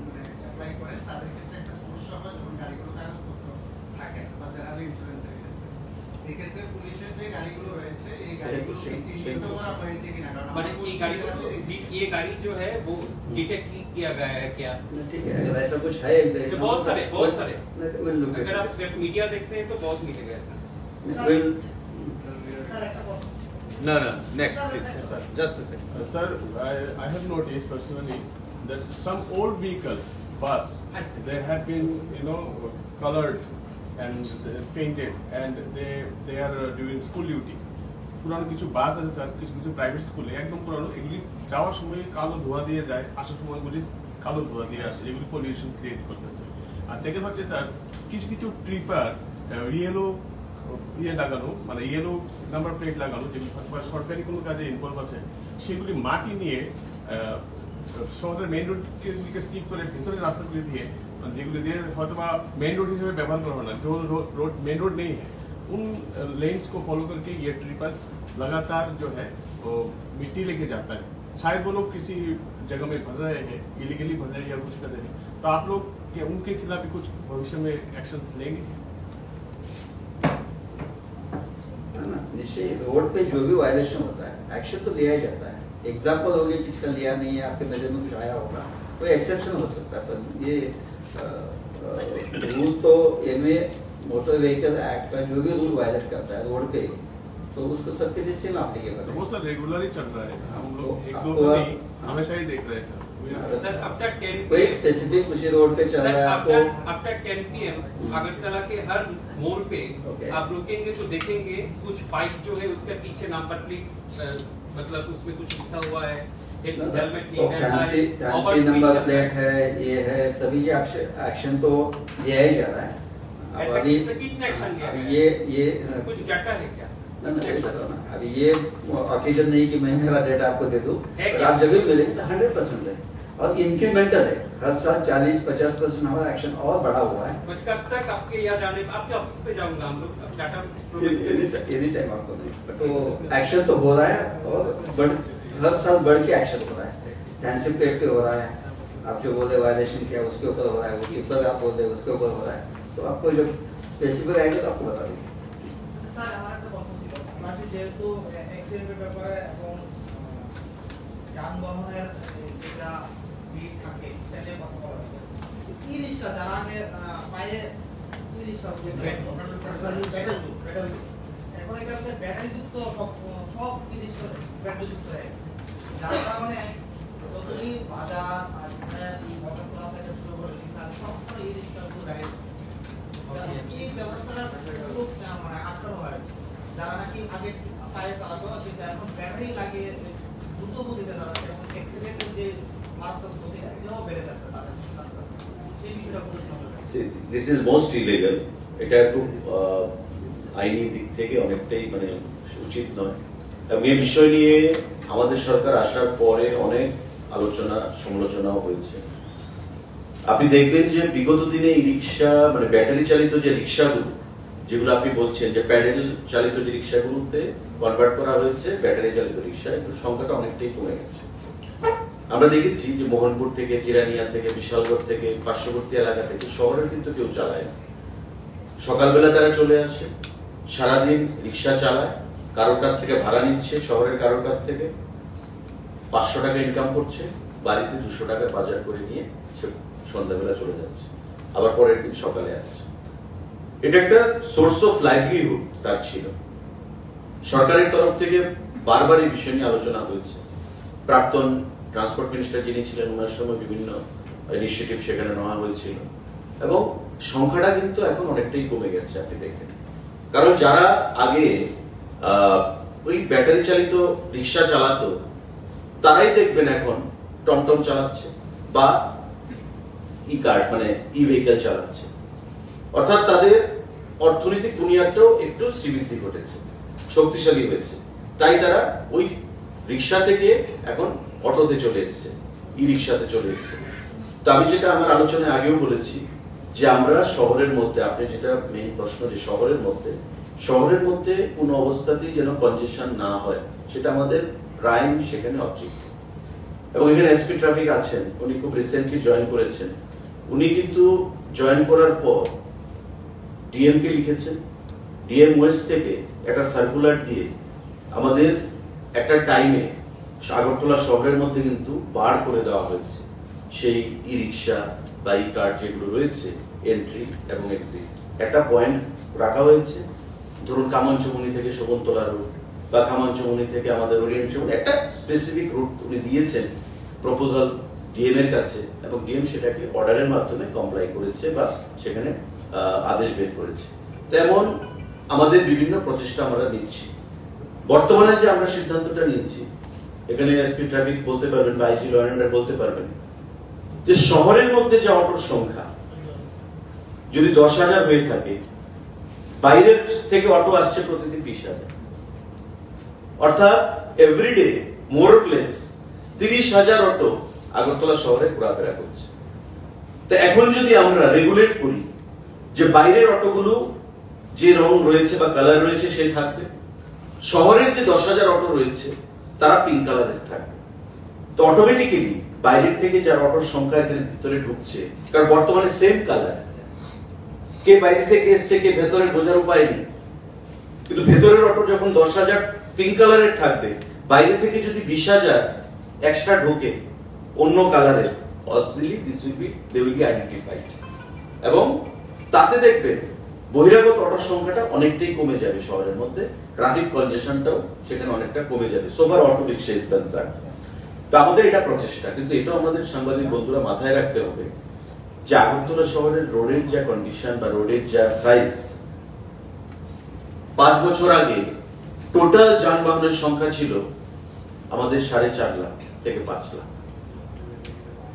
মানে অ্যাপ্লাই করেন তাদের ক্ষেত্রে একটা সমস্যা হয় যখন গাড়িগুলো কাগজপত্র থাকে বা জেনারেল ইন্স্যুরেন্সের ক্ষেত্রে। এই ক্ষেত্রে পুলিশের যে গাড়িগুলো রয়েছে এই গাড়িগুলো চিহ্নিত করা হয়েছে কিনা, কারণ माने ये गाड़ी जो है वो डिटेक्ट किया गया है क्या? ठीक है, अगर ऐसा कुछ है तो बहुत सारे अगर आप विल मीडिया देखते हैं तो बहुत मिलेगा ऐसा। No, next, please. Just a second. Sir, I have noticed personally that some old vehicles, bus, they have been, colored and painted, and they are doing school duty. পুরানো কিছু বাস আছে স্যার, কিছু কিছু প্রাইভেট স্কুলে একদম পুরানো, এগুলি যাওয়ার সময় কালো ধোয়া দিয়ে যায়, আসার সময়গুলি কালো ধোয়া দিয়ে আসে, এগুলি পলিউশন ক্রিয়েট করতেছে। আর সেকেন্ড হচ্ছে স্যার, কিছু কিছু ট্রিপার ইয়েলো লাগানো, মানে ইয়েলো নাম্বার প্লেট লাগানো, যেগুলি সরকারি কোনো কাজে ইনভলভ আছে, সেগুলি মাটি নিয়ে শহরের মেইন রোডকে স্কিপ করে ভিতরে রাস্তাগুলি দিয়ে, যেগুলি দিয়ে হয়তো বা मेन रोड हिसाब से व्यवहार करा ना, जो रोड मेन रोड नहीं है, उन लेन्स को फॉलो करके ये ट्रिपर्स लगातार जो है वो मिट्टी लेके जाता है। शायद वो लोग किसी जगह में भर रहे हैं, इलीगली भर रहे हैं या कुछ कर रहे हैं, तो आप लोग क्या उनके खिलाफ भी कुछ भविष्य में एक्शंस लेंगे? निश्चय रोड पे जो भी वायलेशन होता है एक्शन तो लिया ही जाता है। एग्जाम्पल हो गया किसका लिया नहीं है, आपके नजर में कुछ आया होगा, कोई एक्सेप्शन हो सकता है, पर ये रूल तो इनमें मोटर व्हीकल एक्ट का जो भी रूल वायलेट करता है रोड पे, तो उसको सबके लिए सेम एप्लीकेबल तो है। वो सर रेगुलर ही चल रहा है, हम लोग एक दो आपको- नहीं हमेशा ही देख रहे हैं सर। सर अब तक 10 कोई स्पेसिफिक उसी रोड पे चल रहा है आपको, अब तक 10 PM अगरतला के हर मोड़ पे Okay. आप रुकेंगे तो देखेंगे कुछ बाइक जो है उसके पीछे नंबर प्लेट, मतलब उसमें कुछ लिखा हुआ है, हेलमेट नहीं पहना है, फैंसी नंबर प्लेट है, ये है, सभी ये एक्शन तो लिया ही जा रहा है। अब ऐसा अभी कितना एक्शन लिया अभी गया है? ये कुछ डाटा है क्या? ना वही बताओ ना, अभी ये ऑकेजन नहीं कि मैं मेरा डेटा आपको दे दूं, है पर क्या? आप जब भी मिलेंगे तो 100% है और इंक्रीमेंटल है, हर साल 40-50% हमारा एक्शन और बढ़ा हुआ है। बट कब तक आपके यहाँ जाने, आपके ऑफिस पे जाऊंगा हम लोग, डाटा एनी टाइम आपको नहीं, बट वो एक्शन तो हो रहा है और हर साल बढ़ के एक्शन हो रहा है। फैंसी प्लेट पे हो रहा है, आप जो बोले वायलेशन किया उसके ऊपर हो रहा है, वो टिप्पर आप बोल रहे उसके ऊपर हो रहा है, तो आपको जब स्पेसिफिक आएगा तो आपको बता देंगे। স্যার আমার একটা প্রশ্ন ছিল, আপনাদের যেহেতু অ্যাক্সিডেন্টের ব্যাপারে এবং যানবাহনের যেটা ভিড় থাকে এটা নিয়ে কথা বলা হয়েছে, ই রিক্সা যারা আগে পায়ে ই রিক্সা এখন এটা হচ্ছে ব্যাটারি যুক্ত সব ই রিক্সা ব্যাটারি যুক্ত হয়ে গেছে, যার কারণে যতই বাজার মোটর চলা থেকে শুরু করে সব ই রিক্সাগুলো গাড়ি এই ব্যবস্থাটা খুব মানে আটকানো হয়েছে। যারা নাকি আগে পায়ে চালাতো কিন্তু এখন ব্যাটারি লাগিয়ে দ্রুত গতিতে চালাচ্ছে এবং অ্যাক্সিডেন্টের যে মারাত্মক গতি এটাও বেড়ে যাচ্ছে তাদের, সেই বিষয়টা খুব See, this is most illegal. এটা একটু আইনি দিক থেকে অনেকটাই মানে উচিত নয়, এবং এই বিষয় নিয়ে আমাদের সরকার আসার পরে অনেক আলোচনা সমালোচনাও হয়েছে। আপনি দেখবেন যে বিগত দিনে এই রিক্সা মানে ব্যাটারি চালিত যে রিক্সাগুলো, যেগুলো আপনি বলছেন যে প্যাডেল চালিত যে রিক্সাগুলোতে কনভার্ট করা হয়েছে ব্যাটারি চালিত রিক্সা, এগুলোর সংখ্যাটা অনেকটাই কমে গেছে। আমরা দেখেছি যে মোহনপুর থেকে, জিরানিয়া থেকে, বিশালগড় থেকে, পার্শ্ববর্তী এলাকা থেকে শহরের কিন্তু কেউ চালায় না। সকালবেলা তারা চলে আসে, সারাদিন রিক্সা চালায়, কারোর কাছ থেকে ভাড়া নিচ্ছে, শহরের কারোর কাছ থেকে 500 টাকা ইনকাম করছে, বাড়িতে 200 টাকা বাজার করে নিয়ে সে সন্ধ্যাবেলা চলে যাচ্ছে, আবার পরের দিন সকালে আসছে। এটা একটা সোর্স অফ লাইভলিহুড তার ছিল। সরকারের তরফ থেকে বারবার এই বিষয় নিয়ে আলোচনা হয়েছে। প্রাক্তন ট্রান্সপোর্ট মিনিস্টার যিনি ছিলেন ওনার সময় বিভিন্ন ইনিশিয়েটিভ সেখানে নেওয়া হয়েছিল, এবং সংখ্যাটা কিন্তু এখন অনেকটাই কমে গেছে আপনি দেখেন। কারণ যারা আগে ওই ব্যাটারি চালিত রিক্সা চালাতো তারাই দেখবেন এখন টমটম চালাচ্ছে বা ই কার মানে ই ভেহিকেল চালাচ্ছে, অর্থাৎ তাদের অর্থনৈতিক বুনিয়াদটাও একটু শ্রীবৃদ্ধি ঘটেছে, শক্তিশালী হয়েছে। তাই তারা ওই রিক্সা থেকে এখন অটোতে চলে এসছে, ই রিক্সাতে চলে এসছে। তো আমি যেটা আমার আলোচনায় আগেও বলেছি যে আমরা শহরের মধ্যে, আপনি যেটা মেইন প্রশ্ন যে শহরের মধ্যে কোনো অবস্থাতেই যেন কনজেশন না হয়, সেটা আমাদের প্রাইম সেখানে অবজেক্টিভ। এবং এখানে এসপি ট্রাফিক আছেন, উনি খুব রিসেন্টলি জয়েন করেছেন। উনি কিন্তু জয়েন করার পর ডিএম কে লিখেছেন, ডিএম ওয়েস্ট থেকে একটা সার্কুলার দিয়ে আমাদের একটা টাইমে আগরতলা শহরের মধ্যে কিন্তু বার করে দেওয়া হয়েছে সেই ই রিক্সা বা ই কার যেগুলো রয়েছে এন্ট্রি এবং এক্সিট। একটা পয়েন্ট রাখা হয়েছে, ধরুন কামনচুমনি থেকে শকুন্তলা রোড, বা খামাঞ্চমনি থেকে আমাদের ওরিয়েন্ট চমনি, একটা স্পেসিফিক রুট উনি দিয়েছেন প্রপোজাল ডিএম এর কাছে, এবং ডিএম সেটাকে অর্ডারের মাধ্যমে কমপ্লাই করেছে বা সেখানে আদেশ বের করেছে। তেমন আমাদের বিভিন্ন প্রচেষ্টা আমরা নিচ্ছি। বর্তমানে যে আমরা সিদ্ধান্তটা নিয়েছি, এখানে এসপি ট্রাফিক বলতে পারবেন বা আইজি ল অ্যান্ড অর্ডার বলতে পারবেন, যে শহরের মধ্যে যে অটোর সংখ্যা যদি 10,000 হয়ে থাকে, বাইরের থেকে অটো আসছে প্রতিদিন 20,000, অর্থাৎ এভরিডে মোরলেস 30,000 অটো আগরতলা শহরে ঘোরাফেরা করছে। তো এখন যদি আমরা রেগুলেট করি যে বাইরের অটোগুলো যে রং রয়েছে বা কালার রয়েছে সে থাকবে, শহরের যে 10,000 অটো রয়েছে তারা পিঙ্ক কালারের থাকবে, তো অটোমেটিক্যালি বাইরের থেকে যার অটোর সংখ্যা এখানে ভিতরে ঢুকছে, কারণ বর্তমানে সেম কালার, কে বাইরে থেকে এসছে কে ভেতরে বোঝার উপায় নেই, কিন্তু ভেতরের অটো যখন 10,000 পিঙ্ক কালারের থাকবে, বাইরে থেকে যদি 20,000 এক্সট্রা ঢোকে অন্য কালারের, obviously this will be they will be identified, এবং তাতে দেখবেন বহিরাগত অটোর সংখ্যাটা অনেকটাই কমে যাবে শহরের মধ্যে, ট্রাফিক কনজেশনটাও সেখানে অনেকটা কমে যাবে, sober auto rickshaw is concern. তো আমাদের এটা প্রচেষ্টা, কিন্তু এটাও আমাদের সাংবাদিক বন্ধুরা মাথায় রাখতে হবে যে আগরতলা শহরের রোডের যা কন্ডিশন বা রোডের যা সাইজ, 5 বছর আগে টোটাল যানবাহনের সংখ্যা ছিল আমাদের 4.5 লাখ থেকে 5 লাখ।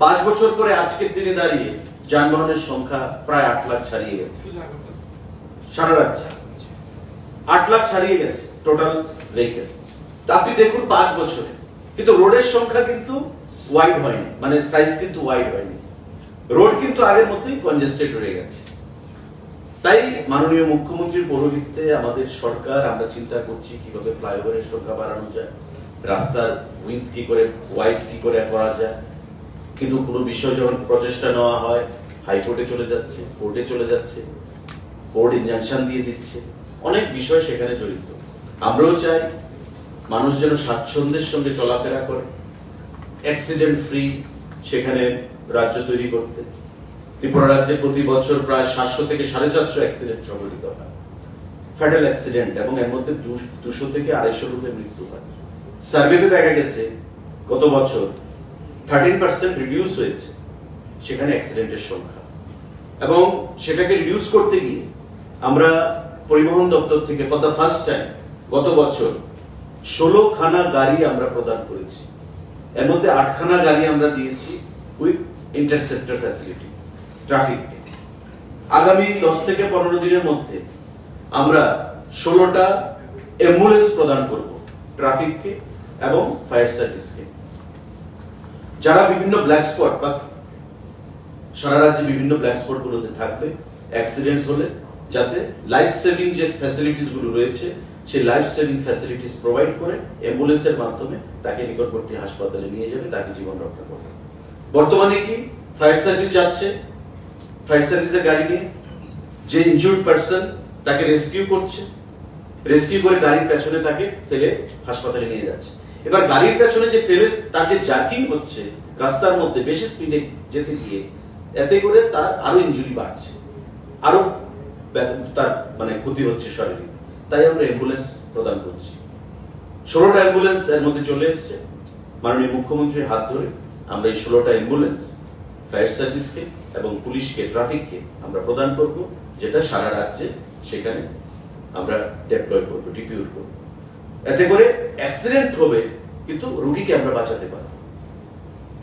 5 বছর পরে আজকের দিনে দাঁড়িয়ে যানবাহনের সংখ্যা প্রায় 8 লাখ ছাড়িয়ে গেছে, সারা রাজ্যে 8 লাখ ছাড়িয়ে গেছে টোটাল ভেহিকেল। তা আপনি দেখুন 5 বছরে, কিন্তু রোডের সংখ্যা কিন্তু ওয়াইড হয়নি, মানে সাইজ কিন্তু ওয়াইড হয়নি, রোড কিন্তু আগের মতোই কনজেস্টেড রয়ে গেছে। তাই মাননীয় মুখ্যমন্ত্রীর পৌরোহিত্যে আমাদের সরকার, আমরা চিন্তা করছি কিভাবে ফ্লাইওভারের সংখ্যা বাড়ানো যায়, রাস্তার উইথ কি করে ওয়াইড কি করে করা যায়, কিন্তু কোনো বিষয় যখন প্রচেষ্টা নেওয়া হয় হাইকোর্টে চলে যাচ্ছে, কোর্টে চলে যাচ্ছে, কোর্ট ইনজাংশন দিয়ে দিচ্ছে, অনেক বিষয় সেখানে জড়িত। আমরাও চাই মানুষ যেন স্বাচ্ছন্দ্যের সঙ্গে চলাফেরা করে, অ্যাক্সিডেন্ট ফ্রি সেখানে রাজ্য তৈরি করতে। ত্রিপুরা রাজ্যে প্রতি বছর প্রায় 700 থেকে 750 অ্যাক্সিডেন্ট সংঘটিত হয়, ফ্যাটাল অ্যাক্সিডেন্ট, এবং এর মধ্যে 200 থেকে 250 লোকের মৃত্যু হয়। সার্ভেতে দেখা গেছে গত বছর 13% রিডিউস হয়েছে সেখানে অ্যাক্সিডেন্টের সংখ্যা, এবং সেটাকে রিডিউস করতে গিয়ে আমরা পরিবহন দপ্তর থেকে ফর দ্য ফার্স্ট টাইম গত বছর 16 খানা গাড়ি আমরা প্রদান করেছি, এর মধ্যে 8 খানা গাড়ি আমরা দিয়েছি উইথ ইন্টারসেপ্টর ফ্যাসিলিটি ট্রাফিককে। আগামী 10 থেকে 15 দিনের মধ্যে আমরা 16টা অ্যাম্বুলেন্স প্রদান করব ট্রাফিককে এবং ফায়ার সার্ভিসকে, যারা বিভিন্ন ব্ল্যাক স্পট বা সারা রাজ্যে বিভিন্ন ব্ল্যাক স্পট গুলোতে থাকবে, অ্যাক্সিডেন্ট হলে যাতে লাইফ সেভিং যে ফ্যাসিলিটিস গুলো রয়েছে সেই লাইফ সেভিং ফ্যাসিলিটিস প্রোভাইড করে অ্যাম্বুলেন্সের মাধ্যমে তাকে নিকটবর্তী হাসপাতালে নিয়ে যাবে, তাকে জীবন রক্ষা করবে। বর্তমানে কি ফায়ার সার্ভিস যাচ্ছে, ফায়ার সার্ভিসের গাড়ি নিয়ে যে ইনজুর্ড পারসন তাকে রেস্কিউ করছে, রেস্কিউ করে গাড়ির পেছনে তাকে ফেলে হাসপাতালে নিয়ে যাচ্ছে। এবার গাড়ির পেছনে যে ফেলে তার যে জার্কিং হচ্ছে রাস্তার মধ্যে বেশি স্পিডে যেতে গিয়ে, এতে করে তার আরো ইনজুরি বাড়ছে, আরো তার মানে ক্ষতি হচ্ছে শারীরিক। তাই আমরা অ্যাম্বুলেন্স প্রদান করছি। 16টা অ্যাম্বুলেন্স এর মধ্যে চলে এসছে। মাননীয় মুখ্যমন্ত্রীর হাত ধরে আমরা এই 16টা অ্যাম্বুলেন্স ফায়ার সার্ভিসকে এবং পুলিশকে, ট্রাফিককে আমরা প্রদান করব, যেটা সারা রাজ্যে সেখানে আমরা ডেপ্লয় করব, ডিপিউট করব। এতে করে অ্যাক্সিডেন্ট হবে কিন্তু রোগীকে আমরা বাঁচাতে পারব।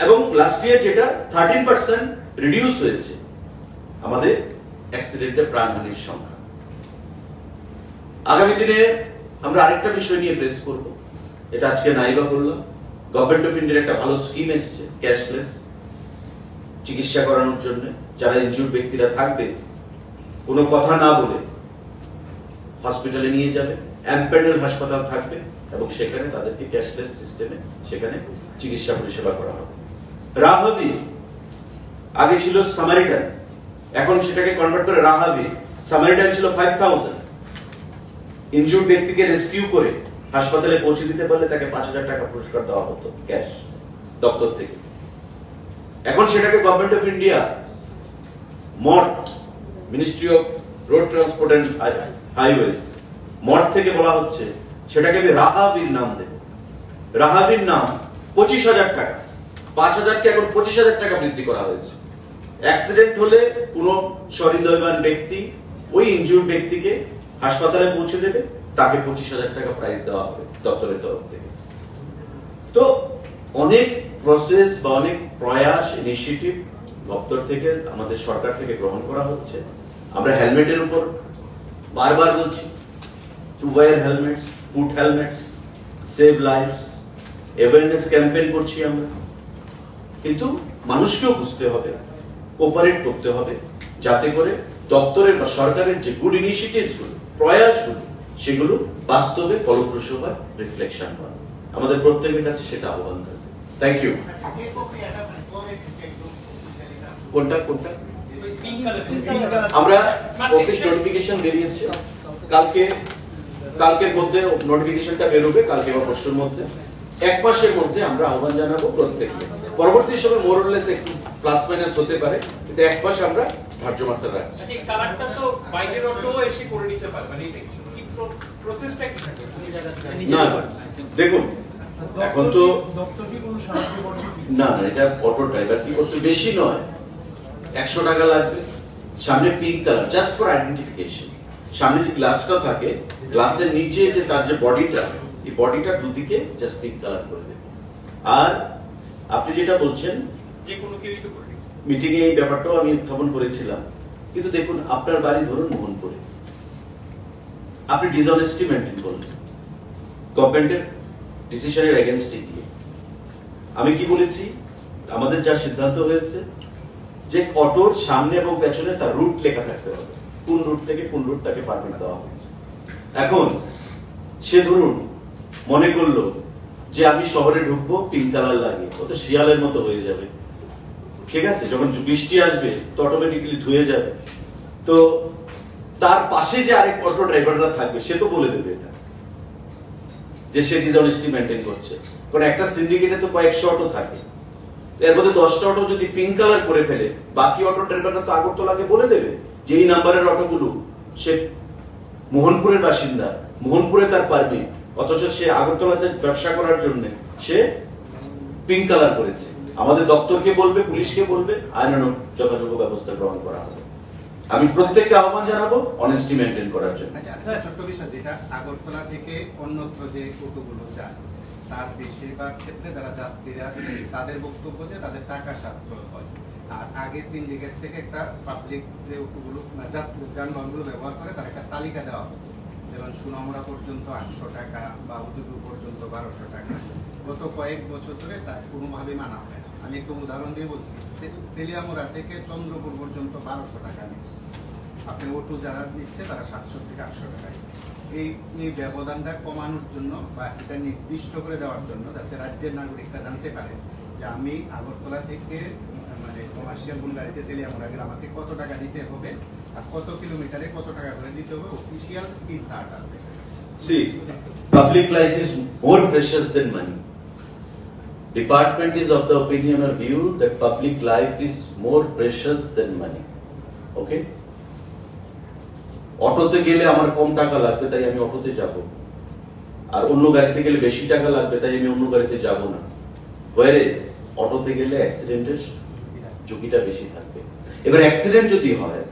এবং লাস্ট ইয়ার যেটা 13% রিডিউস হয়েছে আমাদের অ্যাক্সিডেন্টে প্রাণহানির সংখ্যা। আগামী দিনে আমরা আরেকটা বিষয় নিয়ে প্রেস করব, এটা আজকে নাইবা বললাম। গভর্নমেন্ট অফ ইন্ডিয়ার একটা ভালো স্কিম এসেছে, ক্যাশলেস চিকিৎসা করানোর জন্য। যারা ইনজিউর্ড ব্যক্তিরা থাকবে কোনো কথা না বলে হসপিটালে নিয়ে যাবে, এমপ্যানেল হাসপাতাল থাকবে এবং সেখানে তাদেরকে ক্যাশলেস সিস্টেমে সেখানে চিকিৎসা পরিষেবা করা হবে। রাহাবি আগে ছিল সামারিটান, এখন সেটাকে কনভার্ট করে রাহাবি। সামারিটান ছিল 5000, ইনজিউর্ড ব্যক্তিকে রেস্কিউ করে হাসপাতালে পৌঁছে দিতে পারলে তাকে 5000 টাকা পুরস্কার দেওয়া হতো ক্যাশ দপ্তর থেকে। এখন সেটাকে government of India MoD, ministry of road transport and highways, MoD থেকে বলা হচ্ছে সেটাকে আমি রাহাবির নাম দেব। রাহাবির নাম 25,000 টাকা, 5,000কে এখন 25,000 টাকা বৃদ্ধি করা হয়েছে। অ্যাক্সিডেন্ট হলে কোনো সহৃদয়বান ব্যক্তি ওই ইনজিউর্ড ব্যক্তিকে হাসপাতালে পৌঁছে দেবে, তাকে 25,000 টাকা প্রাইজ দেওয়া হবে দপ্তরের তরফ থেকে। তো অনেক প্রসেস বা অনেক প্রয়াস, ইনিশিয়েটিভ দপ্তর থেকে, আমাদের সরকার থেকে গ্রহণ করা হচ্ছে। আমরা হেলমেটের উপর বারবার বলছি, to wear helmets, put helmets, save lives, awareness campaign করছি আমরা। কিন্তু মানুষকেও বুঝতে হবে, কোঅপারেট করতে হবে, যাতে করে দপ্তরের বা সরকারের যে গুড ইনিশিয়েটিভস গুলো, প্রয়াসগুলো, সেগুলো বাস্তবে ফলপ্রসূ হয়, রিফ্লেকশন হয়। আমাদের প্রত্যেকের কাছে সেটা আহ্বান থাকবে। Thank you. কোনটা কোনটা আমরা অফিস নোটিফিকেশন বেরিয়েছে, কালকের মধ্যে নোটিফিকেশনটা বেরোবে, কালকে বা পরশুর মধ্যে। 1 মাসের মধ্যে আমরা আহ্বান জানাবো প্রত্যেককে। পরবর্তী সময় মোরলেস একটু প্লাস মাইনাস হতে পারে, কিন্তু 1 মাস আমরা ধার্য মাত্রা রাখছি। এই কালারটা তো বাইরের অটো এসে করে নিতে পারবে, মানে এটা কি প্রসেসটা কি থাকে? না দেখুন, এখন তো দপ্তর কি কোনো সাহায্য করবে? না না, এটা অটো ড্রাইভার কি করতে বেশি নয়, 100 টাকা লাগবে। সামনে pink colour, just for identification. সামনে যে গ্লাসটা থাকে, গ্লাসের নিচে যে তার যে বডিটা, এই বডিটা দুদিকে জাস্ট পিঙ্ক কালার করে দেবে। আর আপনি যেটা বলছেন, যে কোনো কেউই তো করে মিটিং এ এই ব্যাপারটাও আমি উত্থাপন করেছিলাম। কিন্তু দেখুন, আপনার বাড়ি ধরুন মোহনপুরে, আপনি ডিসঅনেস্টি মেইনটেইন করলেন গভর্নমেন্টের ডিসিশনের এগেইনস্টে গিয়ে। আমি কি বলেছি, আমাদের যা সিদ্ধান্ত হয়েছে যে অটোর সামনে এবং পেছনে তার রুট লেখা থাকতে হবে, কোন রুট থেকে কোন রুট তাকে পারমিট দেওয়া হচ্ছে। এখন সে ধরুন মনে করলো যে আমি শহরে ঢুকবো পিঙ্ক কালার লাগিয়ে, ও তো শিয়ালের মতো হয়ে যাবে, ঠিক আছে? যখন বৃষ্টি আসবে তো অটোমেটিক্যালি ধুয়ে যাবে। তো তার পাশে যে আরেক অটো ড্রাইভাররা থাকবে, সে তো বলে দেবে এটা যে সে ডিসঅনেস্টি মেইনটেইন করছে। কারণ একটা সিন্ডিকেটে তো কয়েকশো অটো থাকে, এর মধ্যে 10টা অটো যদি পিঙ্ক কালার করে ফেলে, বাকি অটো ড্রাইভাররা তো আগরতলাকে বলে দেবে যে এই নাম্বারের অটোগুলো সে মোহনপুরের বাসিন্দা, মোহনপুরে তার পারমিট, অথচ সে আগরতলাতে ব্যবসা করার জন্য সে পিঙ্ক কালার করেছে। আমাদের দপ্তরকে বলবে, পুলিশকে বলবে, আইনানুগ যথাযোগ্য ব্যবস্থা গ্রহণ করা হবে। আমি প্রত্যেককে আহ্বান জানাবো অনেস্টি মেইনটেইন করার জন্য। আচ্ছা, ছোট্ট বিষয়, যেটা আগরতলা থেকে অন্যত্র যে অটোগুলো যায়, তার বেশিরভাগ ক্ষেত্রে যারা যাত্রীরা তাদের বক্তব্য যে তাদের টাকা সাশ্রয় হয়। আর আগে সিন্ডিকেট থেকে একটা পাবলিক যে অটোগুলো যানবাহনগুলো ব্যবহার করে তার একটা তালিকা দেওয়া হতো, যেমন সুনামুড়া পর্যন্ত 800 টাকা বা উদয়পুর পর্যন্ত 1200 টাকা। গত কয়েক বছর ধরে তা কোনোভাবেই মানা হয় না। আমি একটু উদাহরণ দিয়ে বলছি, তেলিয়ামুড়া থেকে চন্দ্রপুর পর্যন্ত 1200 টাকা নেই। আপনি অটো যারা দিচ্ছে তারা 700 থেকে 800 টাকায়। এই ব্যবধানটা কমানোর জন্য বা এটা নির্দিষ্ট করে দেওয়ার জন্য, যাতে রাজ্যের নাগরিকরা জানতে পারে যে আমি আগরতলা থেকে মানে কমার্শিয়াল কোন গাড়িতে তেলিয়ামুড়া গেলে আমাকে কত টাকা দিতে হবে আর কত কিলোমিটারে কত টাকা করে দিতে হবে, অফিসিয়াল কি চার্ট আছে। See, public life is more precious than money. Department is of the opinion or view that public life is more precious than money. Okay? অটোতে গেলে আমার কম টাকা লাগবে তাই আমি অটোতে যাব, আর অন্য গাড়িতে গেলে বেশি টাকা লাগবে তাই আমি অন্য গাড়িতে যাব না। Whereas অটোতে গেলে অ্যাক্সিডেন্টের ঝুঁকিটা বেশি থাকবে। এবার অ্যাক্সিডেন্ট যদি হয়,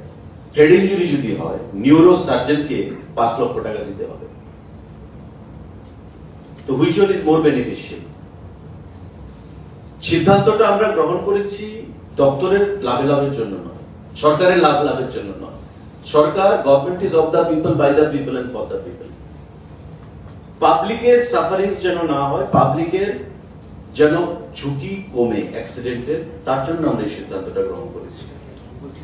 হেড ইনজুরি যদি হয়, নিউরো সার্জনকে 5 লক্ষ টাকা দিতে হবে। তো which one is more beneficial? সিদ্ধান্তটা আমরা গ্রহণ করেছি দপ্তরের লাভের জন্য নয়, সরকারের লাভের জন্য নয়। সরকার, government is of the people, by the people and for the people. পাবলিকের সাফারিংস যেন না হয়, পাবলিকের যেন ঝুঁকি কমে অ্যাক্সিডেন্টের, তার জন্য আমরা এই সিদ্ধান্তটা গ্রহণ করেছি।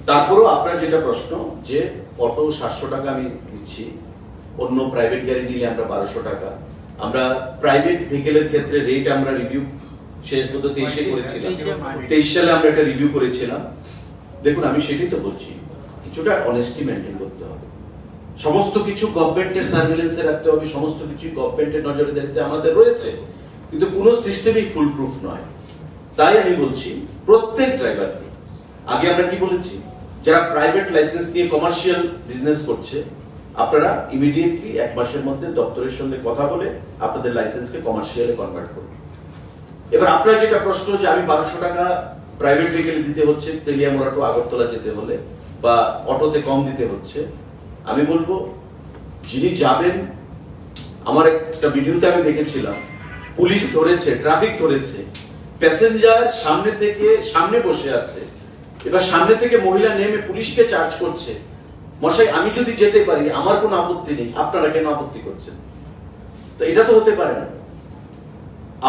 তারপরেও আপনার যেটা প্রশ্ন যে অটো 700 টাকা আমি দিচ্ছি, অন্য প্রাইভেট গাড়ি নিলে আমরা 1200 টাকা। আমরা প্রাইভেট ভেহিকেলের ক্ষেত্রে রেট আমরা রিভিউ শেষ পর্যন্ত 23 সালে আমরা একটা রিভিউ করেছিলাম। দেখুন, আমি সেটাই তো বলছি, কিছুটা অনেস্টি মেইনটেইন করতে হবে। সমস্ত কিছু গভর্নমেন্টের সার্ভিলেন্সে রাখতে হবে, সমস্ত কিছু গভর্নমেন্টের নজরদারিতে আমাদের রয়েছে, কিন্তু কোনো সিস্টেমই ফুল প্রুফ নয়। তাই আমি বলছি প্রত্যেক ড্রাইভারকে, আগে আমরা কি বলেছি, যারা প্রাইভেট লাইসেন্স নিয়ে কমার্শিয়াল বিজনেস করছে আপনারা ইমিডিয়েটলি 1 মাসের মধ্যে দপ্তরের সঙ্গে কথা বলে আপনাদের লাইসেন্সকে কমার্শিয়ালে কনভার্ট করুন। এবার আপনার যেটা প্রশ্ন যে আমি 1200 টাকা প্রাইভেট ভেহিকেলে দিতে হচ্ছে তেলিয়ামোড়া টু আগরতলা যেতে হলে, বা অটোতে কম দিতে হচ্ছে, আমি বলবো যিনি যাবেন, আমার একটা ভিডিওতে আমি দেখেছিলাম পুলিশ ধরেছে, ট্রাফিক ধরেছে, প্যাসেঞ্জার সামনে বসে আছে, এবার সামনে থেকে মহিলা নেমে পুলিশকে চার্জ করছে, মশাই আমি যদি যেতে পারি আমার কোনো আপত্তি নেই, আপনারা কেন আপত্তি করছেন? তো এটা তো হতে পারে না।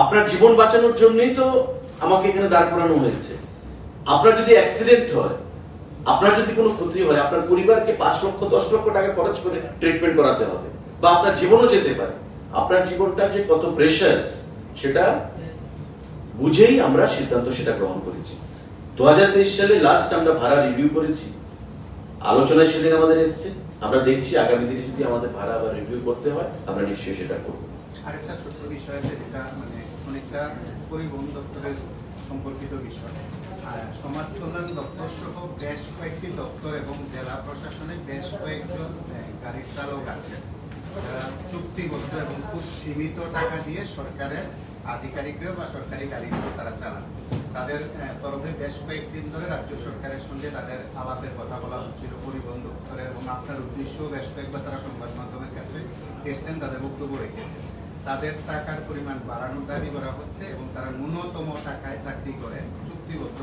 আপনার জীবন বাঁচানোর জন্যই তো আমাকে এখানে দাঁড় করানো হয়েছে। আপনার যদি অ্যাক্সিডেন্ট হয়, আপনার যদি কোনো ক্ষতি হয়, আপনার পরিবারকে 5 লক্ষ 10 লক্ষ টাকা খরচ করে ট্রিটমেন্ট করাতে হবে, বা আপনার জীবনও যেতে পারে। আপনার জীবনটা যে কত প্রেশাস সেটা বুঝেই আমরা সিদ্ধান্ত সেটা গ্রহণ করেছি। 2023 সালে লাস্ট আমরা ভাড়া রিভিউ করেছি, আলোচনায় সেদিন আমাদের এসেছে। আমরা দেখছি আগামী দিনে যদি আমাদের ভাড়া আবার রিভিউ করতে হয় আমরা নিশ্চয়ই সেটা করব। আরেকটা ছোট্ট বিষয় আছে যেটা মানে অনেকটা পরিবহন দপ্তরের সম্পর্কিত বিষয়। সমাজ কল্যাণ দপ্তর সহ বেশ কয়েকটি দপ্তর এবং জেলা প্রশাসনে বেশ কয়েকজন গাড়ির চালক আছে যারা চুক্তিবদ্ধ এবং খুব সীমিত টাকা দিয়ে সরকারের আধিকারিকরা বা সরকারি গাড়িগুলো তারা চালান। তাদের তরফে বেশ কয়েকদিন ধরে রাজ্য সরকারের সঙ্গে তাদের আলাপের কথা বলা হচ্ছিল পরিবহন দপ্তরের, এবং আপনার উদ্দেশ্যও বেশ কয়েকবার তারা সংবাদ মাধ্যমের কাছে এসছেন, তাদের বক্তব্য রেখেছেন। তাদের টাকার পরিমাণ বাড়ানোর দাবি করা হচ্ছে এবং তারা ন্যূনতম টাকায় চাকরি করেন চুক্তিবদ্ধ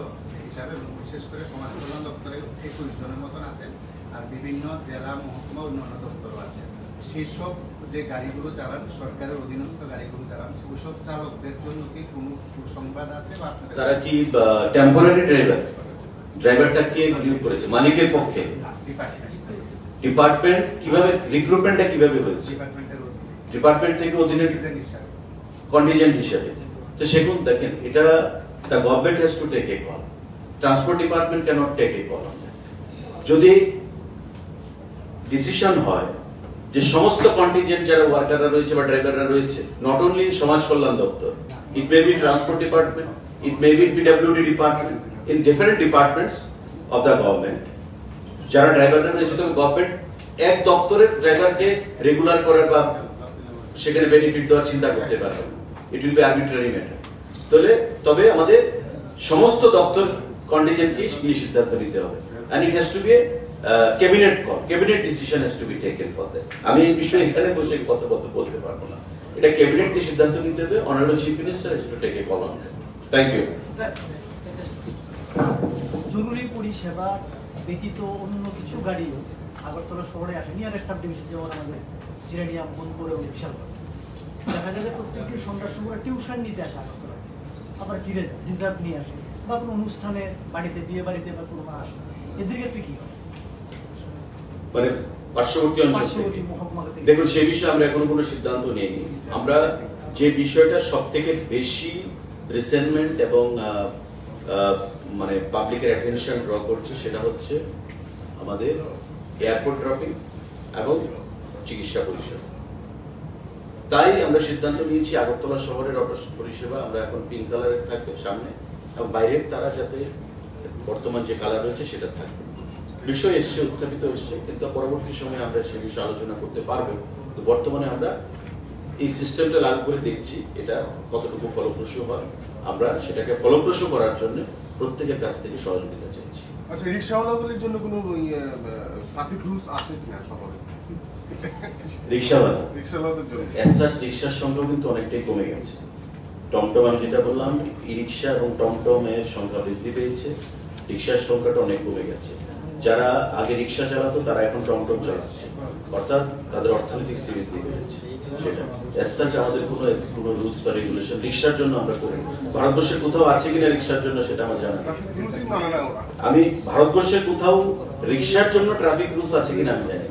হিসাবে, এবং বিশেষ করে সমাজ কল্যাণ দপ্তরে 21 জনের মতন আছেন, আর বিভিন্ন জেলা মহকুমা উন্নয়ন দপ্তরও আছে। সেই সব যে গাড়িগুলো চালান, সরকারের অধীনস্থ গাড়িগুলো চালান, ওইসব চালকদের জন্য কি কোনো সুসংবাদ আছে? বা তারা কি টেম্পোরারি ড্রাইভারটা কে নিয়োগ করেছে? মালিকের পক্ষে? ডিপার্টমেন্ট কিভাবে রিক্রুটমেন্টটা কিভাবে হয়েছে? ডিপার্টমেন্ট থেকে অধীনে কন্টিনজেন্ট হিসেবে। তো সেগুন দেখেন, এটা the government has to take a call. Transport department cannot take a call. যদি ডিসিশন হয় যে সমস্ত কন্টিনজেন্ট যারা ওয়ার্কাররা রয়েছে বা ড্রাইভাররা রয়েছে, নট অনলি সমাজ কল্যাণ দপ্তর, it may be transport department, it may be PWD department, in different departments of the government, যারা ড্রাইভাররা রয়েছে, তবে গভর্নমেন্ট এক দপ্তরের ড্রাইভারকে রেগুলার করার বা সেখানে বেনিফিট দেওয়ার চিন্তা করতে পারবে না। It will be arbitrary matter. তবে আমাদের সমস্ত দপ্তর কন্টিনজেন্টকে এই সিদ্ধান্ত নিতে হবে, and it has to be a cabinet call, cabinet decision has to be taken for that. আমি এই বিষয়ে এখানে বসে কথা বলতে পারবো না, এটা ক্যাবিনেটকে সিদ্ধান্ত নিতে হবে। Honourable chief minister has to take a call on that. Thank you. জরুরি পরিষেবা ব্যতীত অন্য কিছু গাড়িও আগরতলা শহরে আসে, নিয়ারেস্ট সাব ডিভিশন যেমন আমাদের জিরানিয়াম, মনপুর এবং বিশালগড়। দেখা যায় যে প্রত্যেকদিন সন্ধ্যার সময় টিউশন নিতে আসে আগরতলাতে, আবার ফিরে যায়, রিজার্ভ নিয়ে আসে, বা কোনো অনুষ্ঠানে বাড়িতে, বিয়ে বাড়িতে বা কোনো আসে। এদের ক্ষেত্রে কি হয়? মানে পার্শ্ববর্তী অঞ্চল দেখুন, সেই বিষয়ে আমরা এখন কোনো সিদ্ধান্ত নেইনি। আমরা যে বিষয়টা সব থেকে বেশি রিসেন্টমেন্ট এবং মানে পাবলিকের অ্যাটেনশন ড্র করছে সেটা হচ্ছে আমাদের এয়ারপোর্ট ট্রাফিক এবং চিকিৎসা পরিষেবা। তাই আমরা সিদ্ধান্ত নিয়েছি আগরতলা শহরের অটো পরিষেবা আমরা এখন পিঙ্ক কালারের থাকবে সামনে, এবং বাইরের তারা যাতে বর্তমান যে কালার রয়েছে সেটা থাকবে। বিষয় এসছে, উত্থাপিত এসছে, কিন্তু পরবর্তী সময়ে আমরা সে বিষয়ে আলোচনা করতে পারবো। তো বর্তমানে আমরা এই সিস্টেমটা লাগু করে দেখছি এটা কতটুকু ফলপ্রসূ হয়। আমরা সেটাকে ফলপ্রসূ করার জন্য প্রত্যেকের কাছ থেকে সহযোগিতা চাইছি। আচ্ছা, রিকশাওয়ালাগুলির জন্য কোনো ট্রাফিক রুলস আছে কিনা শহরে? রিকশাওয়ালাদের জন্য রিকশার সংখ্যা কিন্তু অনেকটাই কমে গেছে। টমটম, আমি যেটা বললাম, ই রিকশা এবং টমটমের সংখ্যা বৃদ্ধি পেয়েছে, রিকশার সংখ্যাটা অনেক কমে গেছে। যারা আগে রিকশা চালাতো তারা এখন টমটম চালাচ্ছে, অর্থাৎ তাদের অর্থনৈতিক স্থিতি বেড়েছে। সেটা আমাদের কোনো রুলস বা রেগুলেশন রিকশার জন্য আমরা করি। ভারতবর্ষের কোথাও আছে কিনা রিকশার জন্য সেটা আমার জানা নেই। আমি ভারতবর্ষের কোথাও রিকশার জন্য ট্রাফিক রুলস আছে কিনা আমি জানি।